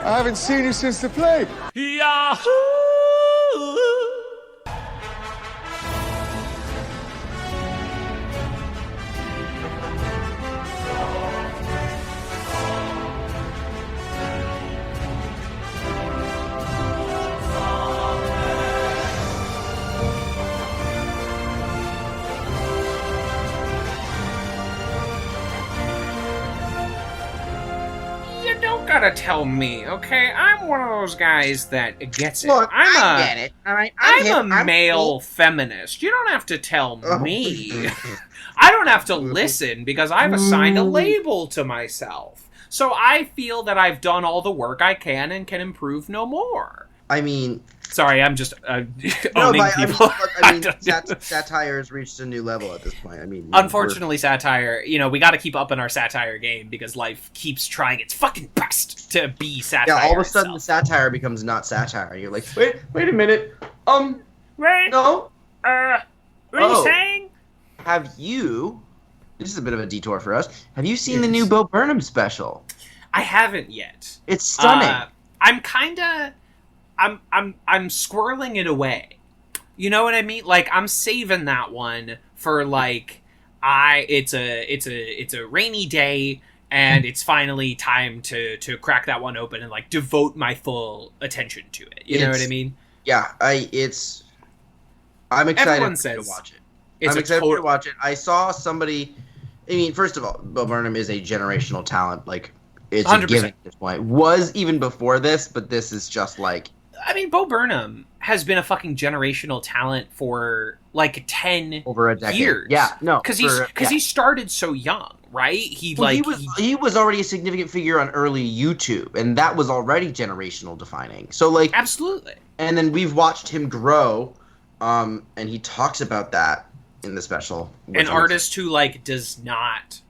I haven't seen you since the plague. Yahoo! Gotta tell me, okay? I'm one of those guys that gets it. Look, I get it. All right, I'm a male feminist. You don't have to tell me. I don't have to listen because I've assigned a label to myself. So I feel that I've done all the work I can and can improve no more. I mean... Sorry, I'm just owning people. I mean satire has reached a new level at this point. I mean, unfortunately, satire. We got to keep up in our satire game because life keeps trying its fucking best to be satire. Yeah, all of a sudden the satire becomes not satire. You're like, wait a minute. Right? No. What are you saying? Have you? This is a bit of a detour for us. Have you seen the new Bo Burnham special? I haven't yet. It's stunning. I'm squirreling it away. You know what I mean? Like, I'm saving that one for it's a rainy day and it's finally time to crack that one open and devote my full attention to it. You know what I mean? Yeah, I'm excited to watch it. I'm excited to watch it. I saw somebody. I mean, first of all, Bo Burnham is a generational talent. It's 100%. A given at this point. Was even before this, but this is just I mean, Bo Burnham has been a fucking generational talent for 10 over a decade. Years. Yeah, no, because he started so young, right? He was already a significant figure on early YouTube, and that was already generational defining. So absolutely. And then we've watched him grow, and he talks about that in the special. An artist who does not.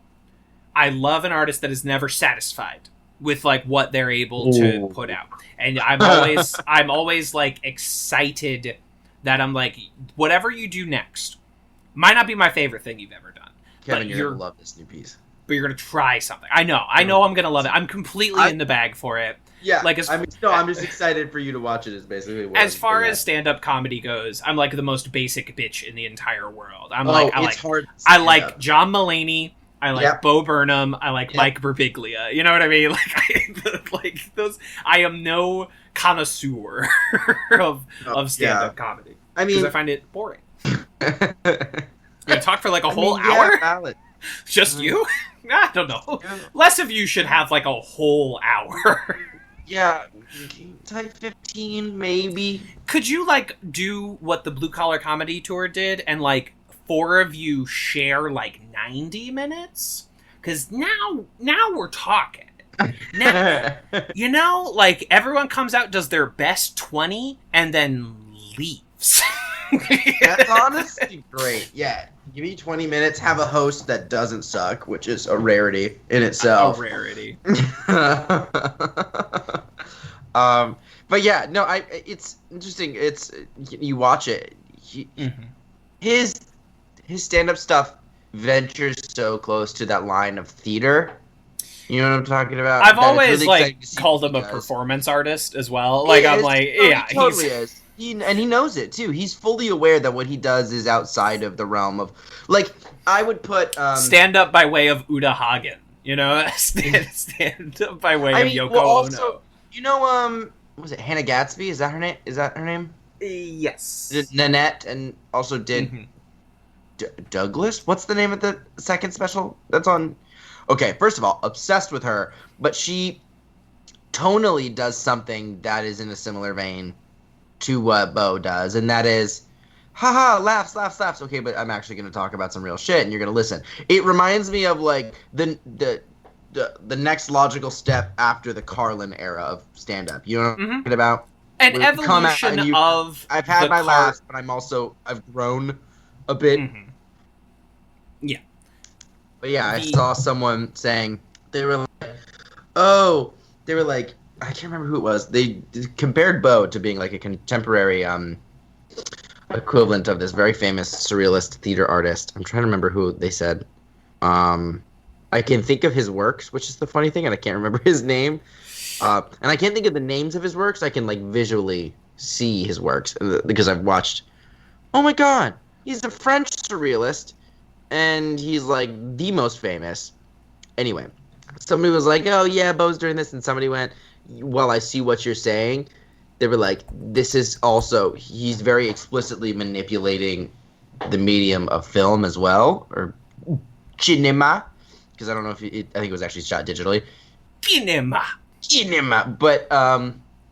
I love an artist that is never satisfied with what they're able to put out. And I'm always excited that I'm whatever you do next might not be my favorite thing you've ever done. Kevin, you're gonna love this new piece. But you're gonna try something. I know I'm gonna love it. I'm completely in the bag for it. Yeah. I'm just excited for you to watch it is basically what as far as stand-up comedy goes, I'm the most basic bitch in the entire world. I like John Mulaney. I like Bo Burnham. I like Mike Birbiglia. You know what I mean? Those. I am no connoisseur of stand-up comedy. I mean, because I find it boring. You gonna talk for a whole hour? Valid. Just you? I don't know. Yeah. Less of you should have a whole hour. Yeah, type 15 maybe. Could you do what the Blue Collar Comedy Tour did and 4 of you share 90 minutes? Because now we're talking. Now, everyone comes out, does their best 20, and then leaves. That's honestly great. Yeah. Give me 20 minutes, have a host that doesn't suck, which is a rarity in itself. A rarity. But yeah, no, it's interesting. It's you watch it. His stand-up stuff ventures so close to that line of theater. You know what I'm talking about? I've always called him a performance artist as well. He totally is. He knows it too. He's fully aware that what he does is outside of the realm of I would put stand up by way of Uta Hagen. Stand up by way of Yoko Ono. Was it Hannah Gadsby? Is that her name? Yes. Nanette, and also did Douglas? What's the name of the second special that's on? Okay, first of all, obsessed with her, but she tonally does something that is in a similar vein to what Bo does, and that is, haha, laughs. Okay, but I'm actually going to talk about some real shit, and you're going to listen. It reminds me of the next logical step after the Carlin era of stand-up. You know what I'm talking about? An evolution of. I've had my laughs, but I've grown a bit. Mm-hmm. Yeah. But yeah, I saw someone saying they were I can't remember who it was. They compared Bo to being a contemporary equivalent of this very famous surrealist theater artist. I'm trying to remember who they said. I can think of his works, which is the funny thing, and I can't remember his name. And I can't think of the names of his works. I can like visually see his works because I've watched. Oh my god, he's a French surrealist, and he's like the most famous. Anyway, somebody was like, "Oh yeah, Bo's doing this," and somebody went, "Well, I see what you're saying." They were like, "This is also he's very explicitly manipulating the medium of film as well, or cinema." Because I don't know if I think it was actually shot digitally. Cinema. But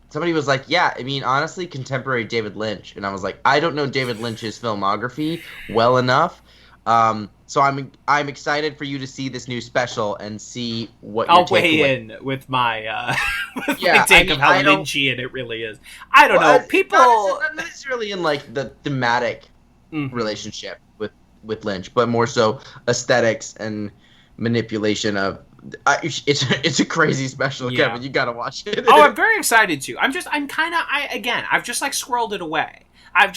somebody was like, yeah, I mean, honestly, contemporary David Lynch. And I was like, I don't know David Lynch's filmography well enough. So I'm excited for you to see this new special and see what I'll weigh in with my my take of how Lynchian it really is. I don't know. People not necessarily in like the thematic relationship with Lynch, but more so aesthetics and manipulation of it's a crazy special. Yeah. Kevin, you gotta watch it. I'm very excited to. I've just like scrolled it away. I'm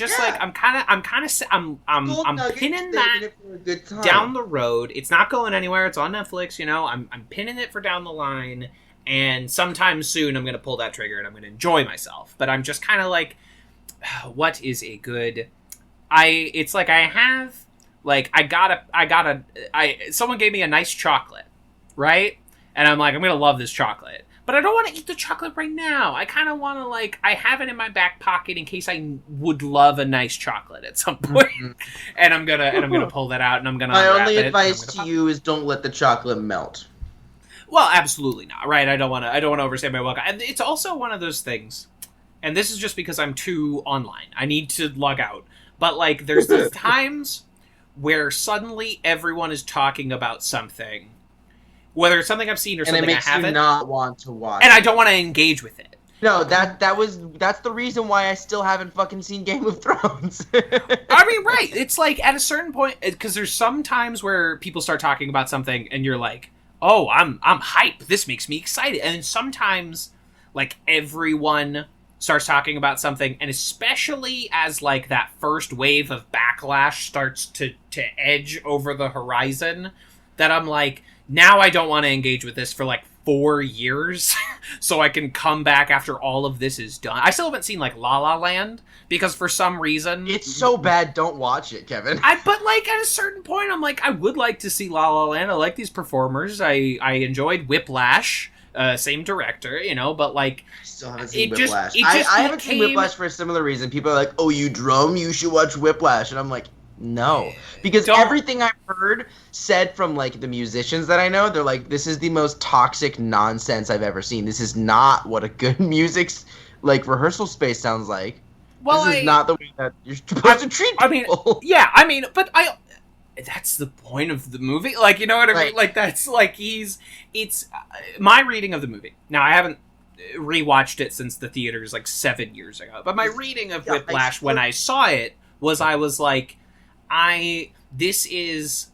pinning that down the road. It's not going anywhere. It's on Netflix, you know. I'm pinning it for down the line, and sometime soon I'm gonna pull that trigger and I'm gonna enjoy myself. But I'm just kind of like, what is a good? Someone gave me a nice chocolate, right? And I'm like, I'm going to love this chocolate. But I don't want to eat the chocolate right now. I kind of want to, I have it in my back pocket in case I would love a nice chocolate at some point. Mm-hmm. and I'm going to pull that out and I'm going to My only advice to you is don't let the chocolate melt. Well, absolutely not, right? I don't want to overstay my welcome. And it's also one of those things, and this is just because I'm too online. I need to log out. But, there's these times where suddenly everyone is talking about something, whether it's something I've seen or something I haven't, and it makes you not want to watch, and I don't want to engage with it. No, that's the reason why I still haven't fucking seen Game of Thrones. I mean, right? It's like at a certain point, because there's some times where people start talking about something, and you're like, "Oh, I'm hype. This makes me excited." And sometimes, everyone starts talking about something, and especially as that first wave of backlash starts to edge over the horizon, that I'm like, now I don't want to engage with this for 4 years so I can come back after all of this is done. I still haven't seen La La Land because for some reason it's so bad. Don't watch it, Kevin. But at a certain point I'm like, I would like to see La La Land. I like these performers. I enjoyed Whiplash. Same director, but still haven't seen Whiplash. I haven't seen Whiplash for a similar reason. People are like, "Oh, you drum? You should watch Whiplash," and I'm like, no, because everything I've heard said from the musicians that I know, they're like, "This is the most toxic nonsense I've ever seen. This is not what a good music's rehearsal space sounds like. Well, this is not the way that you're supposed to treat people." But that's the point of the movie. You know what I mean? Right. That's it's my reading of the movie. Now, I haven't rewatched it since the theaters 7 years ago. But my reading of Whiplash when I saw it was, I was like, this is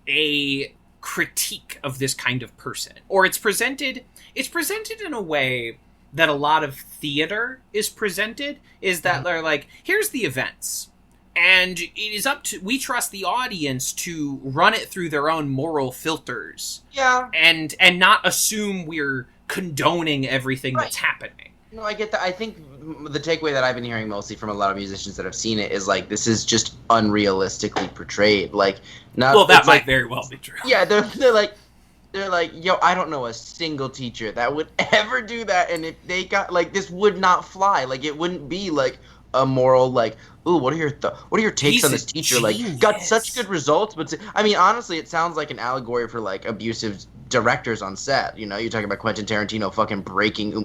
a critique of this kind of person. Or it's presented in a way that a lot of theater is presented, is that they're like, here's the events. And it is we trust the audience to run it through their own moral filters. Yeah. And not assume we're condoning everything that's happening. No, I get that. I think the takeaway that I've been hearing mostly from a lot of musicians that have seen it is this is just unrealistically portrayed. That might very well be true. Yeah, they're like, yo, I don't know a single teacher that would ever do that, and if they got this would not fly. It wouldn't be a moral ooh, what are your takes on this teacher? Genius. Got such good results, but I mean, honestly, it sounds like an allegory for abusive directors on set. You're talking about Quentin Tarantino fucking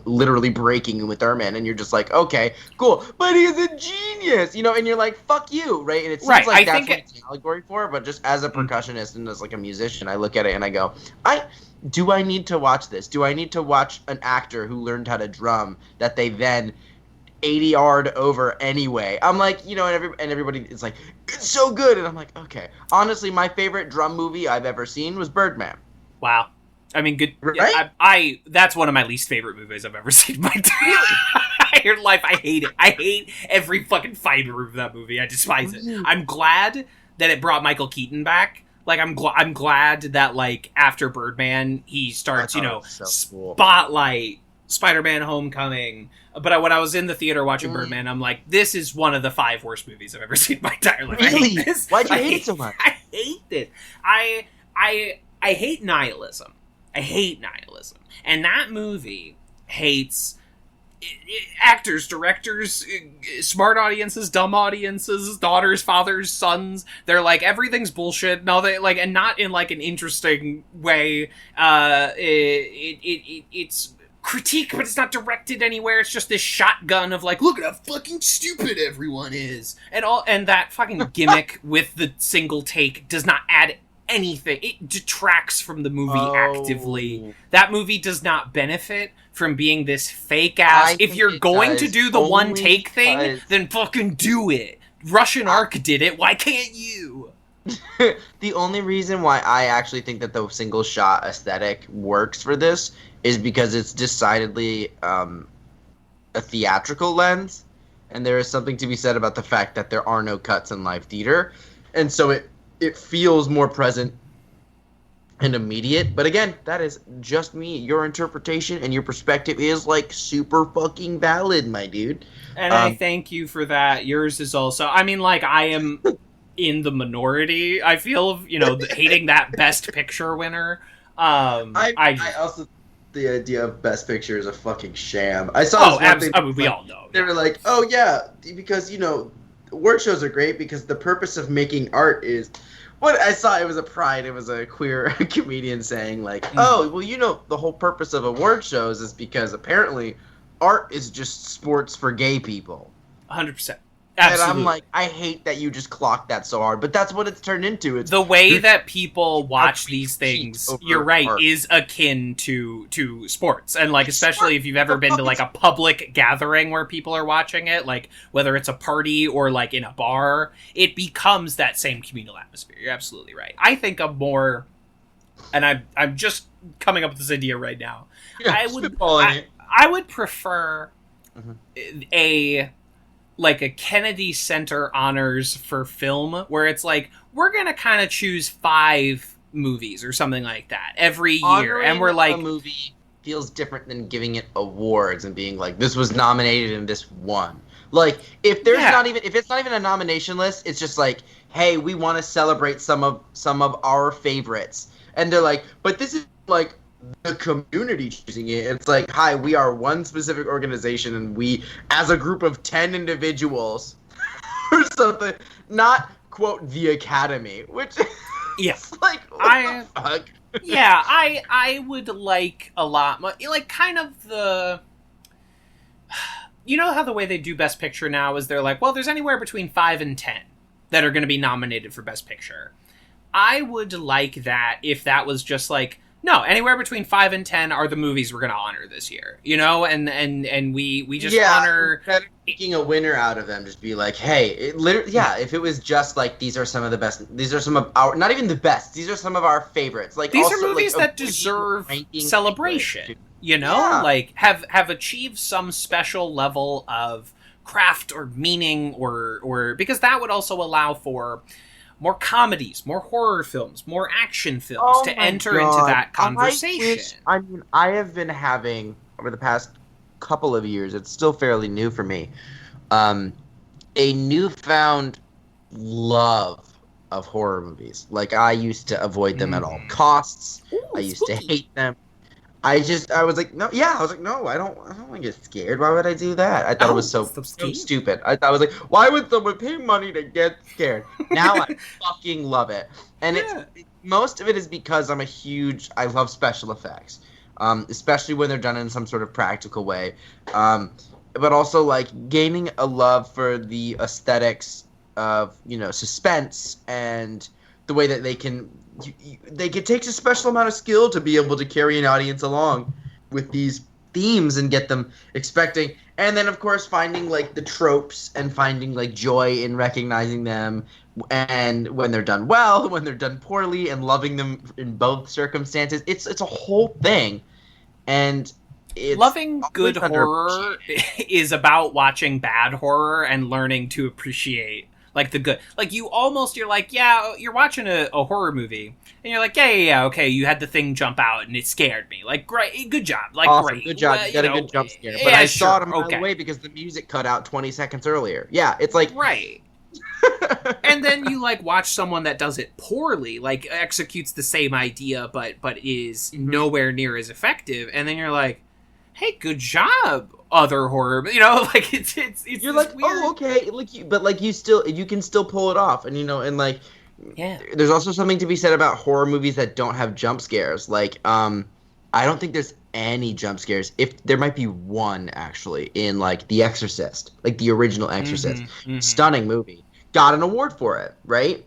literally breaking Uma Thurman, and you're just like, okay, cool, but he's a genius, and you're like, fuck you, right? And it seems like that's what it's an allegory for. But just as a percussionist and as a musician, I look at it and I go, do I need to watch this? Do I need to watch an actor who learned how to drum that they then 80-yard over anyway? I'm like, and everybody is like, it's so good, and I'm like, okay. Honestly, my favorite drum movie I've ever seen was Birdman. Wow. I mean, good. Right? I that's one of my least favorite movies I've ever seen in my entire life. I hate it. I hate every fucking fiber of that movie. I despise it. I'm glad that it brought Michael Keaton back. I'm glad that after Birdman he starts, so cool. Spider-Man: Homecoming. But when I was in the theater watching Birdman, I'm like, this is one of the 5 worst movies I've ever seen in my entire life. Really? Why'd you hate it so much? I hate it. I hate nihilism. I hate nihilism. And that movie hates actors, directors, smart audiences, dumb audiences, daughters, fathers, sons. They're like, everything's bullshit. No, they like, and not in like an interesting way. It's critique, but it's not directed anywhere. It's just this shotgun of like, look at how fucking stupid everyone is, and that fucking gimmick with the single take does not add anything. It detracts from the movie actively. That movie does not benefit from being this fake ass. If you're going to do the one take thing, then fucking do it. Russian Ark did it. Why can't you? The only reason why I actually think that the single shot aesthetic works for this is because it's decidedly a theatrical lens, and there is something to be said about the fact that there are no cuts in live theater, and so it feels more present and immediate. But again, that is just me. Your interpretation and your perspective is like super fucking valid, my dude. And I thank you for that. Yours is also, I mean, like, I am in the minority, I feel, of, hating that Best Picture winner. I also, the idea of Best Picture is a fucking sham. I saw we all know. They were like, oh yeah, because, award shows are great because the purpose of making art is... What I saw, it was a queer comedian saying, like, oh, well, the whole purpose of award shows is because apparently art is just sports for gay people. 100%. Absolutely. And I'm like, I hate that you just clocked that so hard, but that's what it's turned into. It's the way that people watch these things, you're right, art. Is akin to sports. And, like, especially if you've ever been to, like, a public gathering where people are watching it, like, whether it's a party or, like, in a bar, it becomes that same communal atmosphere. You're absolutely right. I think I'm more, and I'm just coming up with this idea right now. Yeah, I would prefer a Kennedy Center honors for film, where it's like, we're gonna kind of choose 5 movies or something like that every year, honoring and we're like, a movie feels different than giving it awards and being like, this was nominated and this won. Like, if it's not even a nomination list, it's just like, hey, we want to celebrate some of our favorites, and they're like, but this is like the community choosing it. It's like, hi, we are one specific organization, and we, as a group of 10 individuals or something, not quote the Academy, which is like, what the fuck? Yeah, I would like a lot more, like, kind of the, how the way they do Best Picture now is they're like, well, there's anywhere between 5 and 10 that are going to be nominated for Best Picture. I would like that if that was just like, no, anywhere between 5 and 10 are the movies we're going to honor this year, and we just honor... Instead of making a winner out of them, just be like, hey, if it was just like, these are some of the best, these are some of our, not even the best, these are some of our favorites. Like, these also, are movies like, that deserve celebration, like, have achieved some special level of craft or meaning, or because that would also allow for more comedies, more horror films, more action films to enter into that conversation. I have been having, over the past couple of years, it's still fairly new for me, a newfound love of horror movies. Like, I used to avoid them at all costs. I used to hate them. I was like, no, I don't want to get scared. Why would I do that? I thought it was so stupid. I was like, why would someone pay money to get scared? Now I fucking love it. And most of it is because I love special effects. Especially when they're done in some sort of practical way. But also, like, gaining a love for the aesthetics of, suspense, and the way that they can it takes a special amount of skill to be able to carry an audience along with these themes and get them expecting. And then, of course, finding, like, the tropes and finding, like, joy in recognizing them, and when they're done well, when they're done poorly, and loving them in both circumstances. It's a whole thing. And loving good horror is about watching bad horror and learning to appreciate like the good, like you're like, yeah, you're watching a horror movie and you're like, yeah, okay, you had the thing jump out and it scared me, like, great, good job, like, awesome, great, good job, well, you got a good jump scare, but I saw it a mile away because the music cut out 20 seconds earlier. Yeah, it's like, right. And then you like watch someone that does it poorly, like executes the same idea but is nowhere near as effective, and then you're like, hey, good job, other horror, like it's you're like, weird... oh, okay, like you can still pull it off, and and like, yeah, there's also something to be said about horror movies that don't have jump scares. Like, I don't think there's any jump scares. If there might be one actually in like The Exorcist, like the original Exorcist, stunning movie. Got an award for it, right?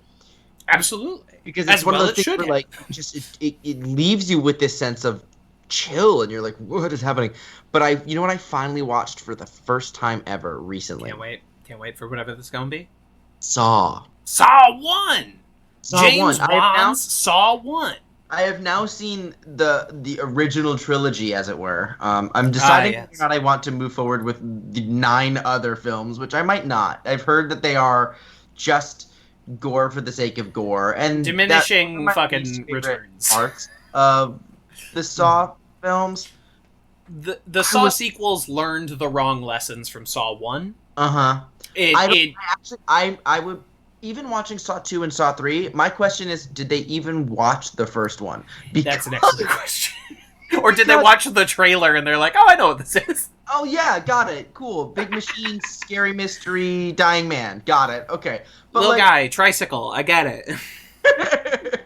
Absolutely, because it's one of those things where, like, just it leaves you with this sense of chill, and you're like, what is happening? But you know what I finally watched for the first time ever recently? Can't wait for whatever this is gonna be. Saw 1. James 1. Wan's Saw 1. I have now seen the original trilogy, as it were. I'm deciding whether or not I want to move forward with the 9 other films, which I might not. I've heard that they are just gore for the sake of gore, and diminishing fucking returns. Parts of the Saw films. The Saw sequels learned the wrong lessons from Saw 1. I would. Even watching Saw 2 and Saw 3, my question is, did they even watch the first one? That's an excellent question. Or did they watch the trailer and they're like, oh, I know what this is. Oh, yeah, got it. Cool. Big machine, scary mystery, dying man. Got it. Okay. But little guy, tricycle. I get it.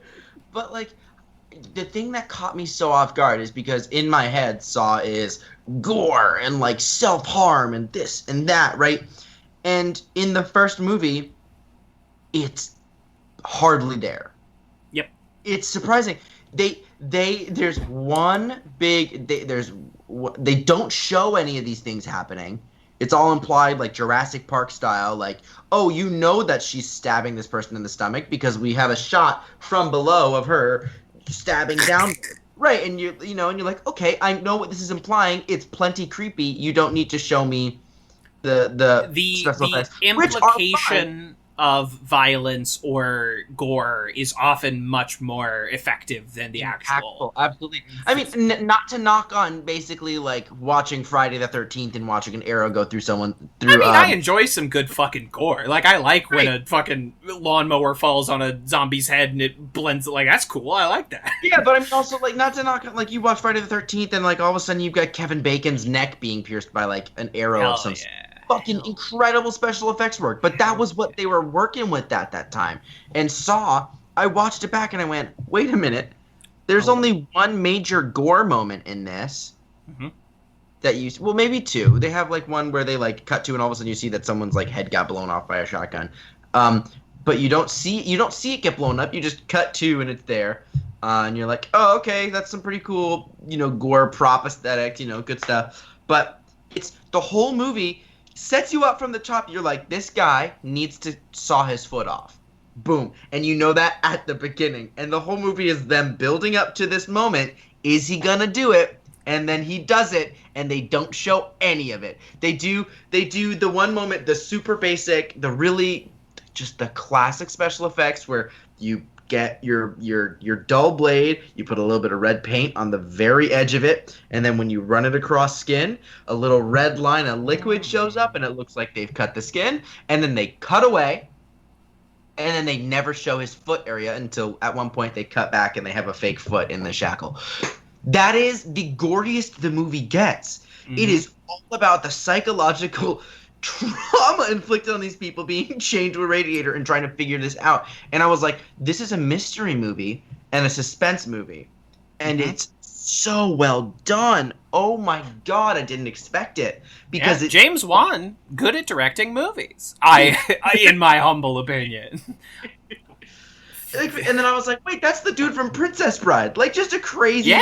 But, like, the thing that caught me so off guard is because in my head, Saw is gore and, like, self-harm and this and that, right? And in the first movie, it's hardly there. Yep. It's surprising. There's one big they don't show any of these things happening. It's all implied, like Jurassic Park style, like, oh, you know that she's stabbing this person in the stomach because we have a shot from below of her stabbing down. Right, and you're like, okay, I know what this is implying. It's plenty creepy. You don't need to show me the special effects, implication of violence or gore is often much more effective than the actual. Absolutely. I mean, not to knock on basically like watching Friday the 13th and watching an arrow go through someone. I enjoy some good fucking gore. Like, I like when a fucking lawnmower falls on a zombie's head and it blends. Like, that's cool. I like that. Yeah, but I mean, also, like, not to knock on, like, you watch Friday the 13th and, like, all of a sudden you've got Kevin Bacon's neck being pierced by, like, an arrow of some fucking incredible special effects work. But that was what they were working with at that time. And Saw, I watched it back and I went, wait a minute. There's only one major gore moment in this. Mm-hmm. Well, maybe two. They have, like, one where they, like, cut to and all of a sudden you see that someone's, like, head got blown off by a shotgun. But you don't see it get blown up. You just cut to and it's there. And you're like, oh, okay, that's some pretty cool, gore prop aesthetic, good stuff. But it's the whole movie sets you up from the top. You're like, this guy needs to saw his foot off. Boom. And you know that at the beginning. And the whole movie is them building up to this moment. Is he gonna do it? And then he does it, and they don't show any of it. They do the one moment, the super basic, the really just the classic special effects where you get your dull blade, you put a little bit of red paint on the very edge of it, and then when you run it across skin, a little red line of liquid shows up, and it looks like they've cut the skin, and then they cut away, and then they never show his foot area until at one point they cut back and they have a fake foot in the shackle. That is the goriest the movie gets. Mm-hmm. It is all about the psychological trauma inflicted on these people being chained to a radiator and trying to figure this out. And I was like, this is a mystery movie and a suspense movie. And it's so well done. Oh my God, I didn't expect it. Because James Wan, good at directing movies. I in my humble opinion. And then I was like, wait, that's the dude from Princess Bride. Like, just a crazy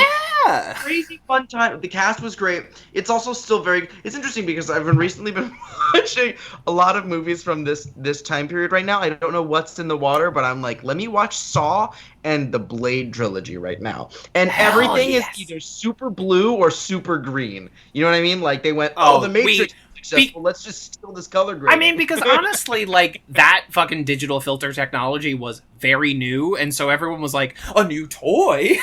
fun time. The cast was great. It's also still it's interesting because I've recently been watching a lot of movies from this time period right now. I don't know what's in the water, but I'm like, let me watch Saw and the Blade trilogy right now. And everything is either super blue or super green. You know what I mean? Like, they went, the Matrix successful. Let's just steal this color grading. I mean, because honestly, like, that fucking digital filter technology was very new, and so everyone was like, a new toy?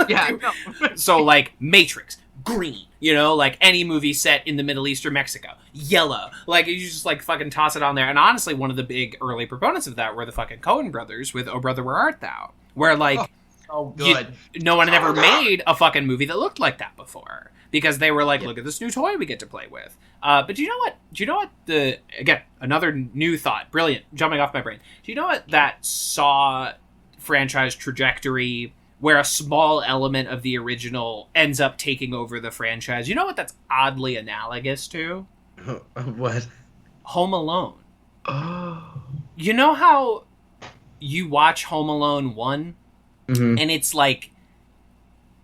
Yeah. No. So, like, Matrix, green, you know, like any movie set in the Middle East or Mexico, yellow. Like, you just, like, fucking toss it on there. And honestly, one of the big early proponents of that were the fucking Coen brothers with Oh Brother, Where Art Thou? Where, like, good. No one had ever made a fucking movie that looked like that before. Because they were like, look at this new toy we get to play with. But do you know what? Again, another new thought. Brilliant. Jumping off my brain. Do you know what that Saw franchise trajectory, where a small element of the original ends up taking over the franchise? You know what that's oddly analogous to? What? Home Alone. Oh. You know how you watch Home Alone 1? Mm-hmm. And it's like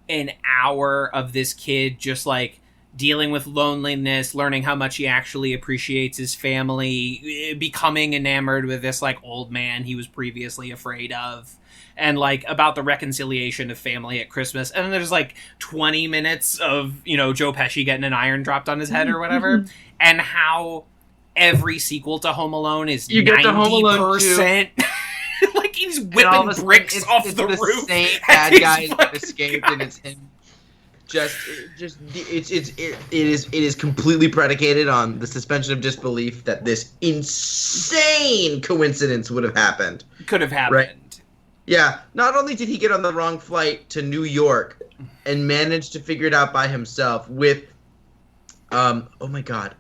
an hour of this kid just like dealing with loneliness, learning how much he actually appreciates his family, becoming enamored with this like old man he was previously afraid of, and like about the reconciliation of family at Christmas. And then there's like 20 minutes of, you know, Joe Pesci getting an iron dropped on his head or whatever, and how every sequel to Home Alone is 90%. Like he's whipping bricks off the roof. Same bad guys that escaped, and it's him. It is completely predicated on the suspension of disbelief that this insane coincidence would have happened. Could have happened. Right? Yeah. Not only did he get on the wrong flight to New York and manage to figure it out by himself with, oh my God,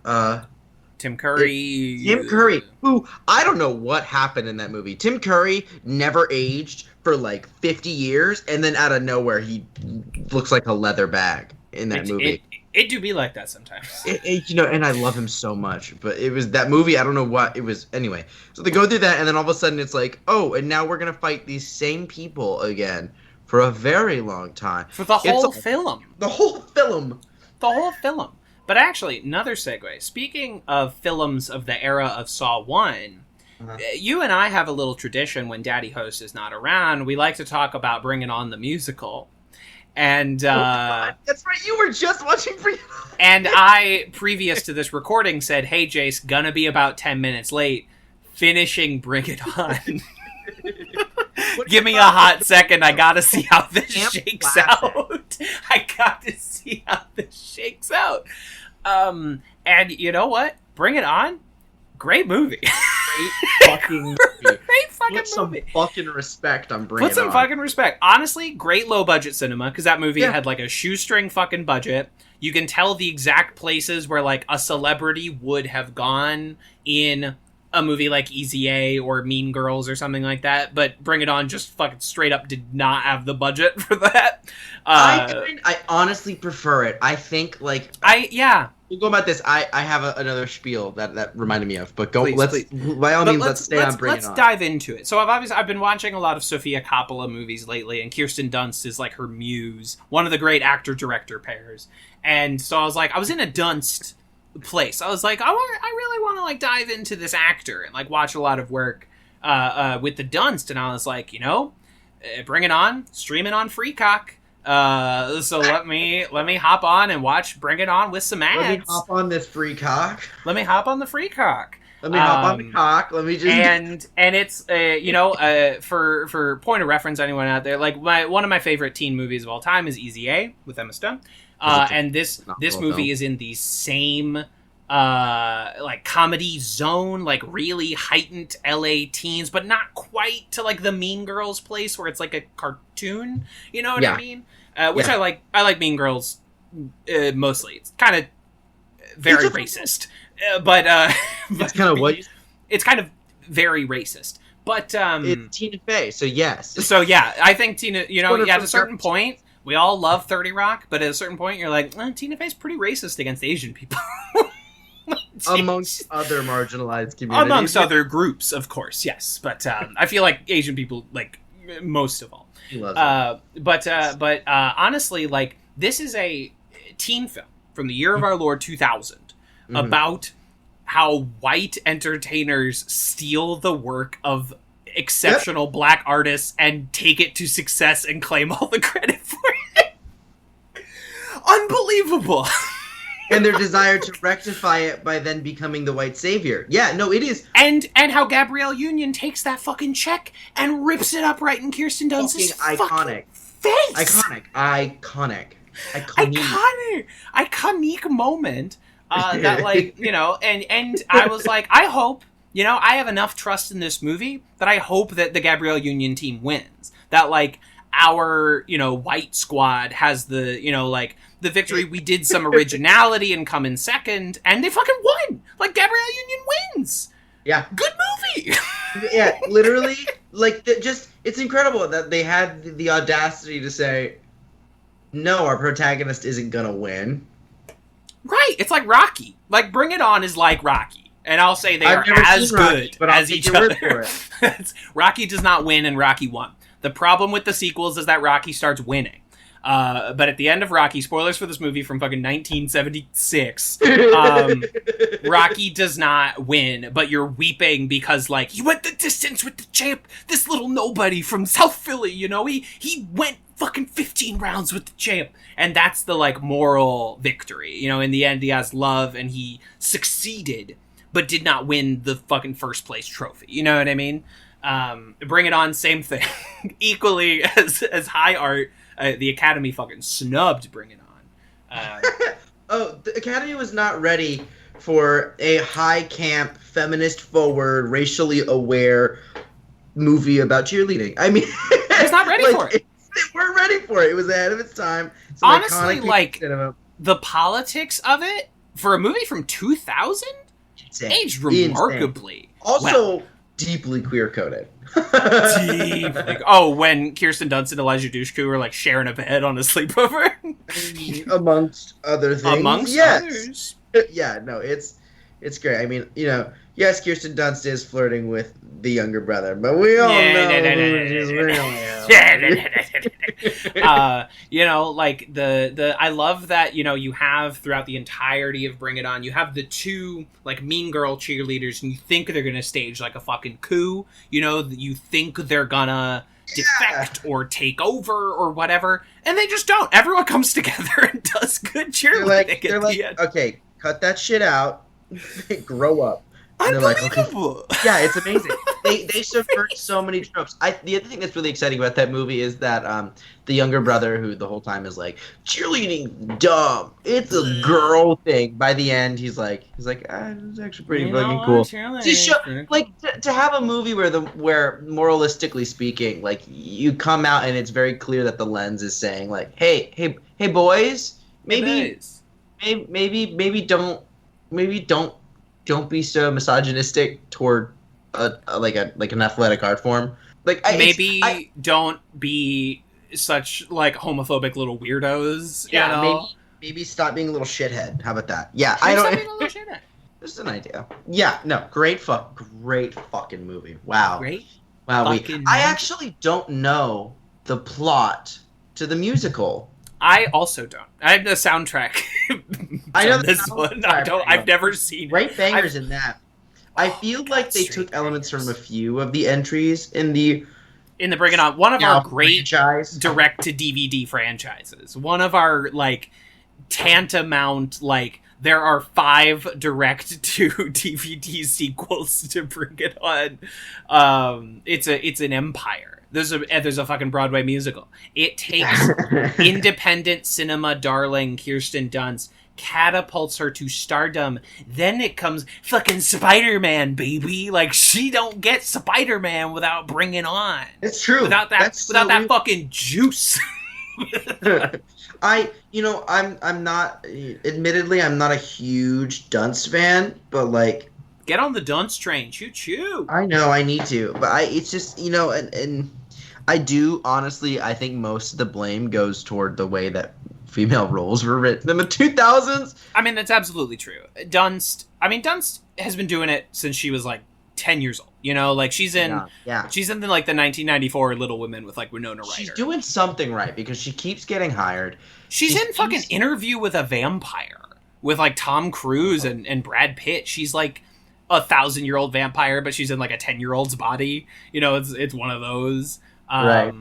Tim Curry. Tim Curry, who, I don't know what happened in that movie. Tim Curry never aged for like 50 years, and then out of nowhere, he looks like a leather bag in that movie. It do be like that sometimes. You know, and I love him so much, but it was that movie, I don't know what, it was, anyway. So they go through that, and then all of a sudden it's like, oh, and now we're going to fight these same people again for a very long time. For the whole film. The whole film. The whole film. But actually, another segue. Speaking of films of the era of Saw 1, you and I have a little tradition when Daddy Host is not around. We like to talk about Bringing On the Musical. And that's right, you were just watching Bring It On. And I, previous to this recording, said, hey, Jace, gonna be about 10 minutes late, finishing Bring It On. Give me a hot second. I gotta see how this shakes out. I got to see how this shakes out. And you know what? Bring It On. Great movie. Great fucking movie. Great fucking movie. Put some fucking respect on Bring It On. Put some fucking respect. Honestly, great low budget cinema, because that movie had like a shoestring fucking budget. You can tell the exact places where like a celebrity would have gone in a movie like Easy A or Mean Girls or something like that, but Bring It On just fucking straight up did not have the budget for that. I honestly prefer it. I think like we'll go about this. I have another spiel that reminded me of, but go. Please. By all means, let's stay on Bring It On. Let's dive into it. So I've been watching a lot of Sofia Coppola movies lately, and Kirsten Dunst is like her muse, one of the great actor-director pairs. And so I was in a Dunst place. I was like, I really want to like dive into this actor and like watch a lot of work with the Dunst, and I was like, you know, Bring It On, streaming on Freecock. So let me hop on and watch Bring It On with some ads. Let me hop on this Freecock. Let me hop on the Freecock. Let me hop on the cock. Let me just and it's you know, for point of reference, anyone out there, like one of my favorite teen movies of all time is Easy A with Emma Stone. And this movie is in the same like comedy zone, like really heightened LA teens, but not quite to like the Mean Girls place where it's like a cartoon. You know what I mean? Which I like. I like Mean Girls mostly. It's kind of very racist, but it's kind of what? It's kind of very racist. But it's Tina Fey, so yes. So yeah, I think Tina. You know, at a certain point. We all love 30 Rock, but at a certain point, you're like, Tina Fey's pretty racist against Asian people. Amongst other marginalized communities. Amongst other groups, of course, yes. But I feel like Asian people, like, most of all. But honestly, like, this is a teen film from the year of our Lord 2000 about how white entertainers steal the work of exceptional black artists and take it to success and claim all the credit for it. Unbelievable. and their desire to rectify it by then becoming the white savior. Yeah, no, it is. And how Gabrielle Union takes that fucking check and rips it up right in Kirsten Dunst's fucking face. Iconic moment. That, like, you know, and I was like, I hope, you know, I have enough trust in this movie that I hope that the Gabrielle Union team wins. That, like, our, you know, white squad has the, you know, like, the victory. We did some originality and come in second, and they fucking won. Like, Gabrielle Union wins. Yeah. Good movie. Yeah, literally, like, just, it's incredible that they had the audacity to say, no, our protagonist isn't gonna win. Right. It's like Rocky. Like, Bring It On is like Rocky. And I'll say they are as good as each other. Rocky does not win, and Rocky won. The problem with the sequels is that Rocky starts winning. But at the end of Rocky, spoilers for this movie from fucking 1976, Rocky does not win, but you're weeping because, like, he went the distance with the champ, this little nobody from South Philly, you know? He went fucking 15 rounds with the champ. And that's the, like, moral victory. You know, in the end, he has love, and he succeeded, but did not win the fucking first place trophy. You know what I mean? Bring It On, same thing. Equally as high art. The Academy fucking snubbed Bring It On. Oh, the Academy was not ready for a high camp, feminist forward, racially aware movie about cheerleading. I mean, it's not ready for it. They weren't ready for it. It was ahead of its time. Honestly, like, the politics of it for a movie from 2000 aged remarkably. Also, deeply queer coded. When Kirsten Dunst and Elijah Dushku were, like, sharing a bed on a sleepover, amongst other things. Others. Yeah, no, it's great. I mean, you know, yes, Kirsten Dunst is flirting with the younger brother, but we all know. You know, like, the I love that, you know, you have throughout the entirety of Bring It On, you have the two, like, mean girl cheerleaders, and you think they're gonna stage, like, a fucking coup. You know, you think they're gonna defect or take over or whatever, and they just don't. Everyone comes together and does good cheerleading. They're like, okay, cut that shit out. Grow up. And unbelievable. Like, okay. Yeah, it's amazing. They subvert so many tropes. The other thing that's really exciting about that movie is that the younger brother, who the whole time is like, cheerleading dumb, it's a girl thing. By the end, he's like, it's actually pretty fucking cool. To have a movie where moralistically speaking, like, you come out and it's very clear that the lens is saying, like, hey boys, maybe don't be so misogynistic toward an athletic art form. Like, don't be such, like, homophobic little weirdos. Yeah, you know? maybe stop being a little shithead. How about that? Yeah, Stop being a little shithead. Just an idea. Yeah, no, great fucking movie. Wow. Wow. I actually don't know the plot to the musical. I also don't. I have the soundtrack. I know this one. I've never seen. Great bangers in that. I feel like they took elements from a few of the entries in the Bring It On. One of our great direct-to-DVD franchises. One of our, like, tantamount, like, there are 5 direct-to-DVD sequels to Bring It On. It's an empire. There's a fucking Broadway musical. It takes independent cinema darling Kirsten Dunst, catapults her to stardom. Then it comes fucking Spider-Man, baby. Like, she don't get Spider-Man without Bring It On. It's true. Without that fucking juice. I'm not. Admittedly, I'm not a huge Dunst fan, but, like, get on the Dunst train, choo choo. I know, I need to, but it's just, you know, and I do honestly. I think most of the blame goes toward the way that female roles were written in the 2000s. I mean, that's absolutely true. Dunst has been doing it since she was, like, 10 years old. You know, like, she's in the, like, the 1994 Little Women with, like, Winona Ryder. She's doing something right because she keeps getting hired. She's in fucking Interview with a Vampire with, like, Tom Cruise and Brad Pitt. She's, like, 1,000-year-old vampire, but she's in, like, a 10-year-old's body. You know, it's one of those. Right.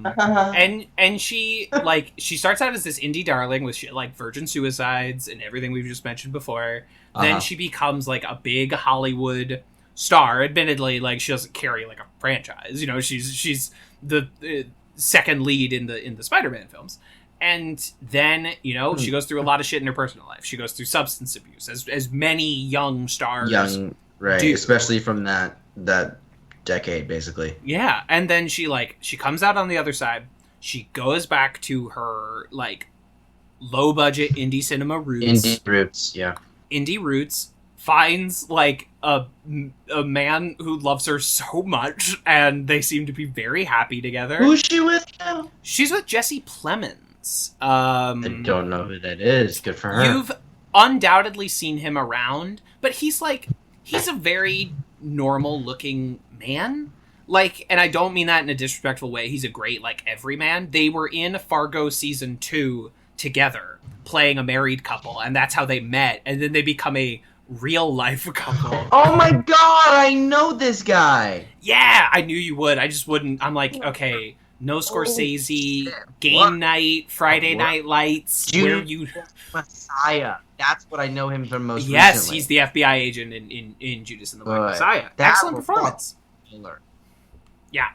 and she starts out as this indie darling with shit like Virgin Suicides and everything we've just mentioned before. Then she becomes like a big Hollywood star. Admittedly, like she doesn't carry like a franchise. You know, she's the second lead in the Spider-Man films. And then, you know, she goes through a lot of shit in her personal life. She goes through substance abuse, as many young stars do. Especially from that decade, basically. Yeah, and then she comes out on the other side. She goes back to her, like, low-budget indie cinema roots. Indie roots. Finds, like, a man who loves her so much, and they seem to be very happy together. Who's she with now? She's with Jesse Plemons. I don't know who that is. Good for her. You've undoubtedly seen him around, but he's a very normal-looking man. Like, and I don't mean that in a disrespectful way. He's a great, like, everyman. They were in Fargo Season 2 together, playing a married couple, and that's how they met, and then they become a real-life couple. Oh my god, I know this guy! Yeah, I knew you would. I just wouldn't. I'm like, okay, no Scorsese, game night, Friday Night Lights, where you... Messiah. That's what I know him from most recently. Yes, he's the FBI agent in Judas and the Black Messiah. Excellent performance. Yeah.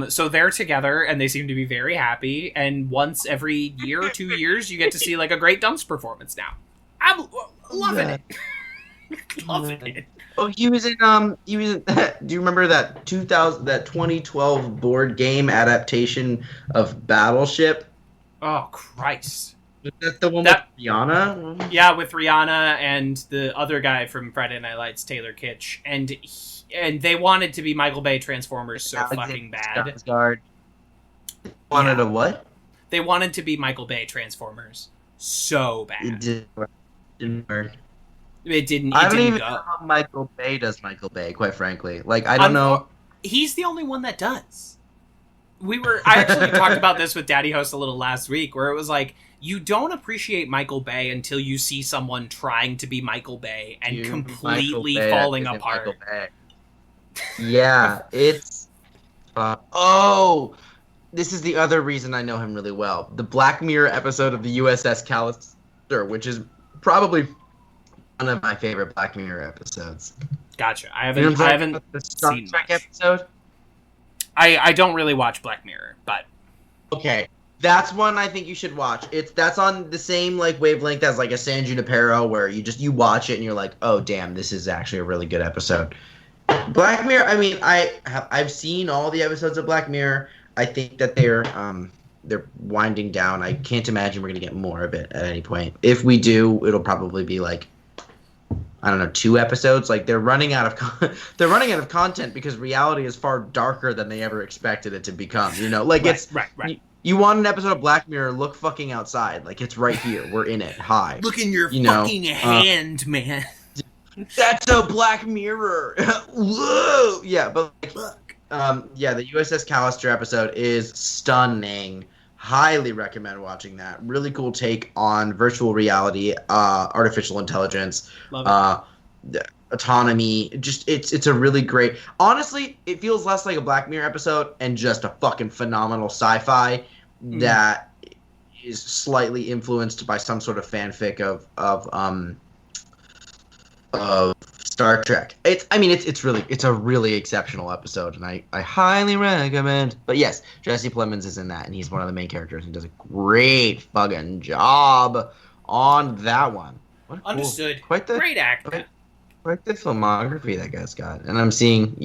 So they're together, and they seem to be very happy, and once every year or 2 years, you get to see, like, a great Dunst performance now. I'm loving it. Loving it. Oh, he was in, do you remember that 2012 board game adaptation of Battleship? Oh, Christ. Was that the one with Rihanna? Yeah, with Rihanna and the other guy from Friday Night Lights, Taylor Kitsch. And they wanted to be Michael Bay Transformers so fucking bad. Wanted a what? They wanted to be Michael Bay Transformers so bad. Didn't work. It didn't I don't even go. know how Michael Bay does Michael Bay, quite frankly. Like, I don't know. He's the only one that does. I actually talked about this with Daddy Host a little last week, where it was like, you don't appreciate Michael Bay until you see someone trying to be Michael Bay and completely falling apart. Yeah, it's... this is the other reason I know him really well. The Black Mirror episode of the USS Callister, which is probably one of my favorite Black Mirror episodes. Gotcha. I haven't the Star seen Trek much. episode. I don't really watch Black Mirror, but okay, that's one I think you should watch. That's on the same like wavelength as like a San Junipero, where you watch it and you're like, oh damn, this is actually a really good episode. Black Mirror. I mean, I've seen all the episodes of Black Mirror. I think that they're winding down. I can't imagine we're gonna get more of it at any point. If we do, it'll probably be like, I don't know, 2 episodes. Like they're running out of content because reality is far darker than they ever expected it to become. You know, like right, it's right. You want an episode of Black Mirror? Look fucking outside. Like it's right here. We're in it. Hi. Look in your fucking hand, man. That's a Black Mirror. Whoa. Yeah, but like, the USS Callister episode is stunning. Highly recommend watching that. Really cool take on virtual reality, artificial intelligence, autonomy. Just it's a really great. Honestly, it feels less like a Black Mirror episode and just a fucking phenomenal sci-fi that is slightly influenced by some sort of fanfic of Star Trek. It's a really exceptional episode, and I highly recommend. But yes, Jesse Plemons is in that, and he's one of the main characters, and does a great fucking job on that one. Understood. Great actor. Quite the filmography that guy's got, and I'm seeing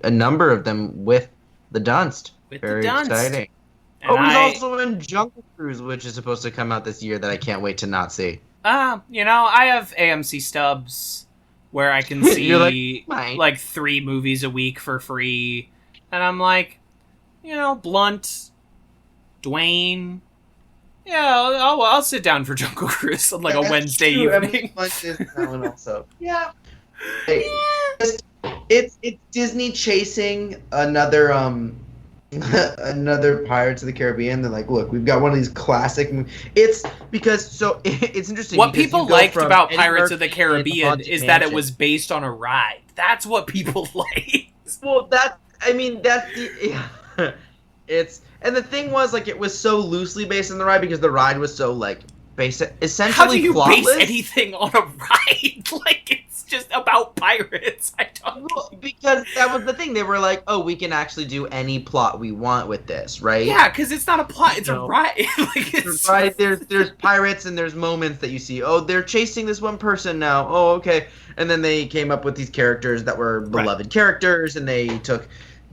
a number of them with the Dunst. Very exciting. And he's also in Jungle Cruise, which is supposed to come out this year that I can't wait to not see. I have AMC stubs where I can see like 3 movies a week for free, and I'm like, Blunt, Dwayne. Yeah, I'll sit down for Jungle Cruise on like a Wednesday evening. Yeah. It's Disney chasing another another Pirates of the Caribbean. They're like, look, we've got one of these classic movies. It's interesting. What people liked about Pirates of the Caribbean is that it was based on a ride. That's what people like. Well, And the thing was, like, it was so loosely based on the ride because the ride was so, like, basic, essentially How do you plottless. base anything on a ride? Like, it's just about pirates. I don't know. Because that was the thing. They were like, oh, we can actually do any plot we want with this, right? Yeah, because it's not a plot. It's a ride. Like, it's right. There's pirates and there's moments that you see. Oh, they're chasing this one person now. Oh, okay. And then they came up with these characters that were beloved characters, and they took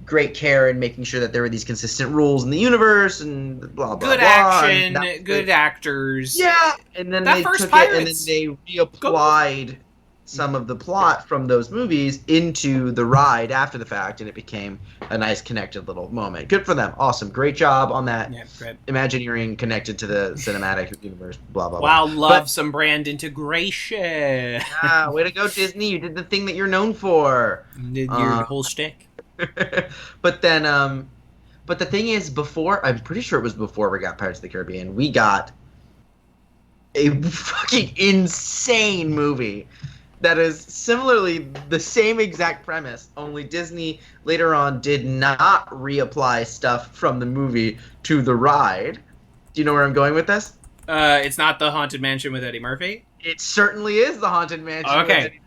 great care in making sure that there were these consistent rules in the universe and blah blah good blah. action, good actors. Yeah, and then they took it and then they reapplied some of the plot from those movies into the ride after the fact, and it became a nice connected little moment. Good for them. Awesome. Great job on that. Yeah, great. Imagineering connected to the cinematic universe. Blah blah. Wow, blah. love some brand integration. Yeah, way to go, Disney. You did the thing that you're known for. Did your whole shtick. But then, but the thing is, I'm pretty sure it was before we got Pirates of the Caribbean, we got a fucking insane movie that is similarly the same exact premise, only Disney later on did not reapply stuff from the movie to the ride. Do you know where I'm going with this? It's not the Haunted Mansion with Eddie Murphy? It certainly is the Haunted Mansion. Okay.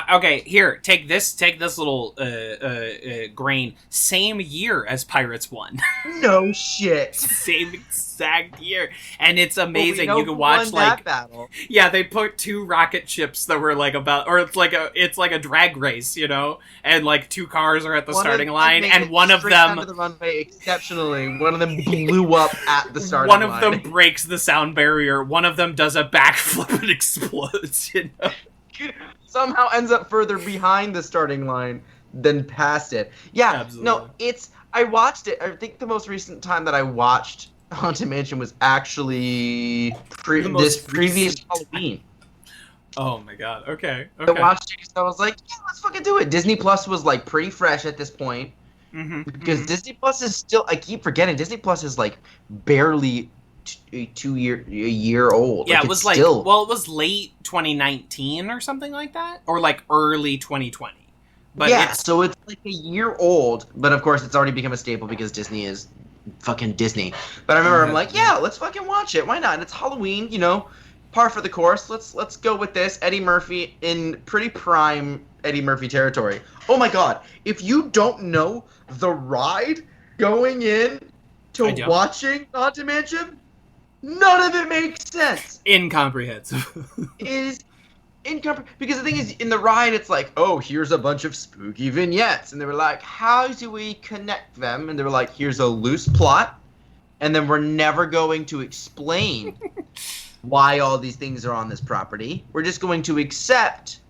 Okay, here, take this little grain. Same year as Pirates 1. No shit. Same exact year. And it's amazing. Well, you can watch like that battle. Yeah, they put 2 rocket ships that were like about, or it's like a drag race, you know? And like 2 cars are at the starting line, and one of them the runway exceptionally. One of them blew up at the starting line. One of them breaks the sound barrier. One of them does a backflip and explodes, you know? Somehow ends up further behind the starting line than past it. Yeah, absolutely. No, I watched it. I think the most recent time that I watched Haunted Mansion was actually this previous Halloween. Oh my god, okay. I watched it, so I was like, yeah, let's fucking do it. Disney Plus was like pretty fresh at this point. Because Disney Plus is still, I keep forgetting, Disney Plus is like barely a year old. Yeah, like, it was like, still... well, it was late 2019 or something like that, or like early 2020. But yeah, so it's like a year old, but of course it's already become a staple because Disney is fucking Disney. But I remember I'm like, yeah, let's fucking watch it. Why not? It's Halloween, you know, par for the course. Let's go with this. Eddie Murphy in pretty prime Eddie Murphy territory. Oh my god, if you don't know the ride going in to watching Haunted Mansion, none of it makes sense. Incomprehensible. It is incomprehensible. Because the thing is, in the ride, it's like, oh, here's a bunch of spooky vignettes. And they were like, how do we connect them? And they were like, here's a loose plot. And then we're never going to explain why all these things are on this property. We're just going to accept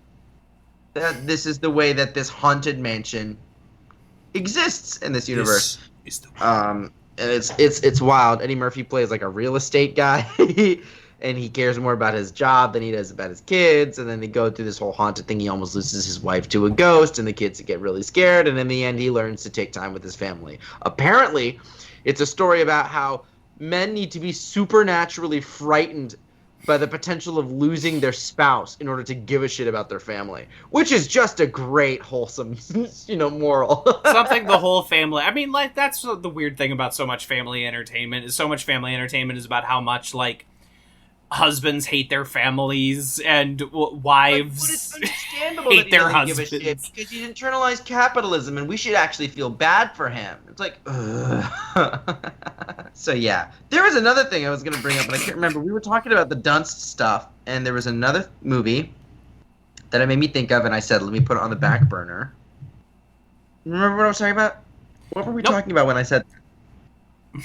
that this is the way that this haunted mansion exists in this universe. This is the way. And it's wild. Eddie Murphy plays like a real estate guy, and he cares more about his job than he does about his kids. And then they go through this whole haunted thing. He almost loses his wife to a ghost, and the kids get really scared. And in the end, he learns to take time with his family. Apparently, it's a story about how men need to be supernaturally frightened by the potential of losing their spouse in order to give a shit about their family, which is just a great, wholesome, moral. Something the whole family... I mean, like, that's the weird thing about so much family entertainment, is so much family entertainment is about how much, like, husbands hate their families and wives but it's understandable hate their husbands. Give a shit because he's internalized capitalism, and we should actually feel bad for him. It's like, So yeah, there was another thing I was going to bring up, but I can't remember. We were talking about the Dunst stuff, and there was another movie that it made me think of, and I said, let me put it on the back burner. Remember what I was talking about? What were we talking about when I said that?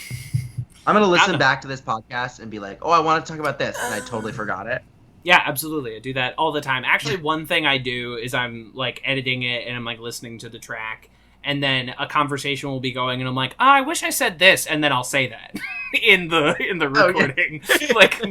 I'm going to listen back to this podcast and be like, oh, I want to talk about this, and I totally forgot it. Yeah, absolutely. I do that all the time. Actually, one thing I do is I'm, like, editing it, and I'm, like, listening to the track, and then a conversation will be going, and I'm like, oh, I wish I said this, and then I'll say that in the recording. Okay. Like,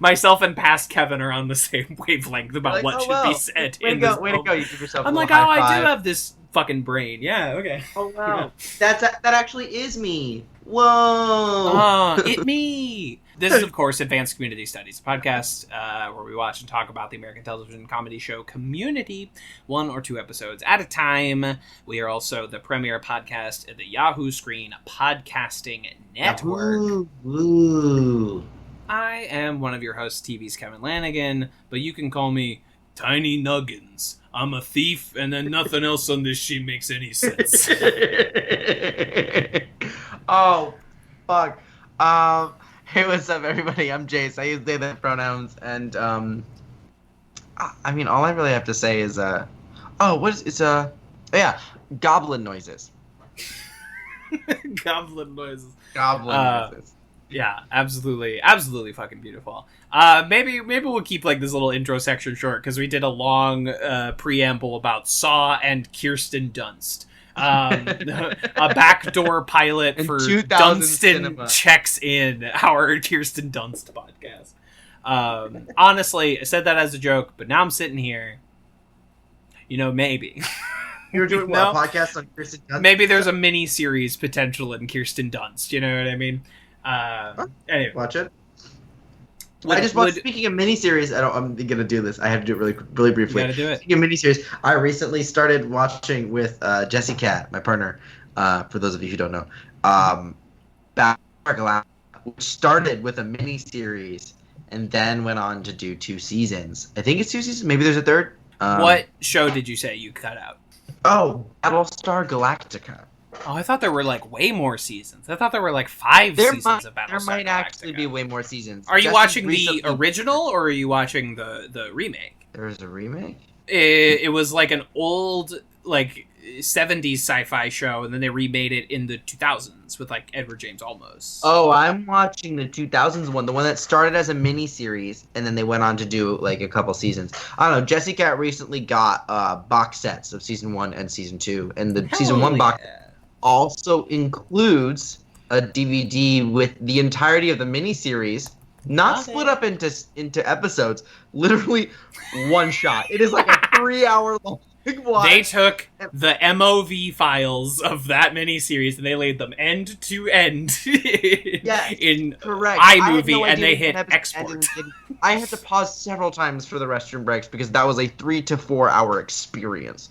myself and past Kevin are on the same wavelength about like, what should be said. Way to go. You give yourself I'm a like, high five. I do have this fucking brain. Yeah, okay. Oh, wow. Yeah. That actually is me. Whoa. It me. This is, of course, Advanced Community Studies, a podcast where we watch and talk about the American television comedy show Community, 1 or 2 episodes at a time. We are also the premier podcast at the Yahoo Screen Podcasting Network. Ooh. I am one of your hosts, TV's Kevin Lanigan, but you can call me Tiny Nuggins. I'm a thief, and then nothing else on this sheet makes any sense. Oh, fuck. Hey, what's up, everybody? I'm Jace. I use they, them pronouns, and, I mean, all I really have to say is, goblin noises. Goblin noises. Goblin noises. Yeah, absolutely fucking beautiful. Maybe we'll keep like this little intro section short because we did a long preamble about Saw and Kirsten Dunst. A backdoor pilot for Dunstan Cinema. Checks in, our Kirsten Dunst podcast. Honestly, I said that as a joke, but now I'm sitting here. Maybe. You were doing a podcast on Kirsten Dunst? Maybe there's a mini series potential in Kirsten Dunst. You know what I mean? Anyway. Watch it. Speaking of miniseries, I'm gonna do this. I have to do it really briefly. You gotta do it. Speaking of miniseries, I recently started watching with Jesse Cat, my partner. For those of you who don't know, Battlestar Galactica, which started with a miniseries and then went on to do 2 seasons. I think it's 2 seasons. Maybe there's a third. What show did you say you cut out? Oh, Battlestar Galactica. Oh, I thought there were like way more seasons. I thought there were like 5 seasons of Battlestar Galactica. There might actually be way more seasons. Are you watching the original or are you watching the remake? There's a remake? It was like an old like 70s sci-fi show, and then they remade it in the 2000s with like Edward James Olmos. Oh, I'm watching the 2000s one, the one that started as a mini series, and then they went on to do like a couple seasons. I don't know. Jesse Cat recently got box sets of season 1 and season 2, and the season 1 box also includes a DVD with the entirety of the miniseries, not split up into episodes, literally one shot. It is like a 3-hour long watch. They took the MOV files of that miniseries and they laid them end to end in iMovie, and they hit export. I had to pause several times for the restroom breaks because that was a 3 to 4 hour experience.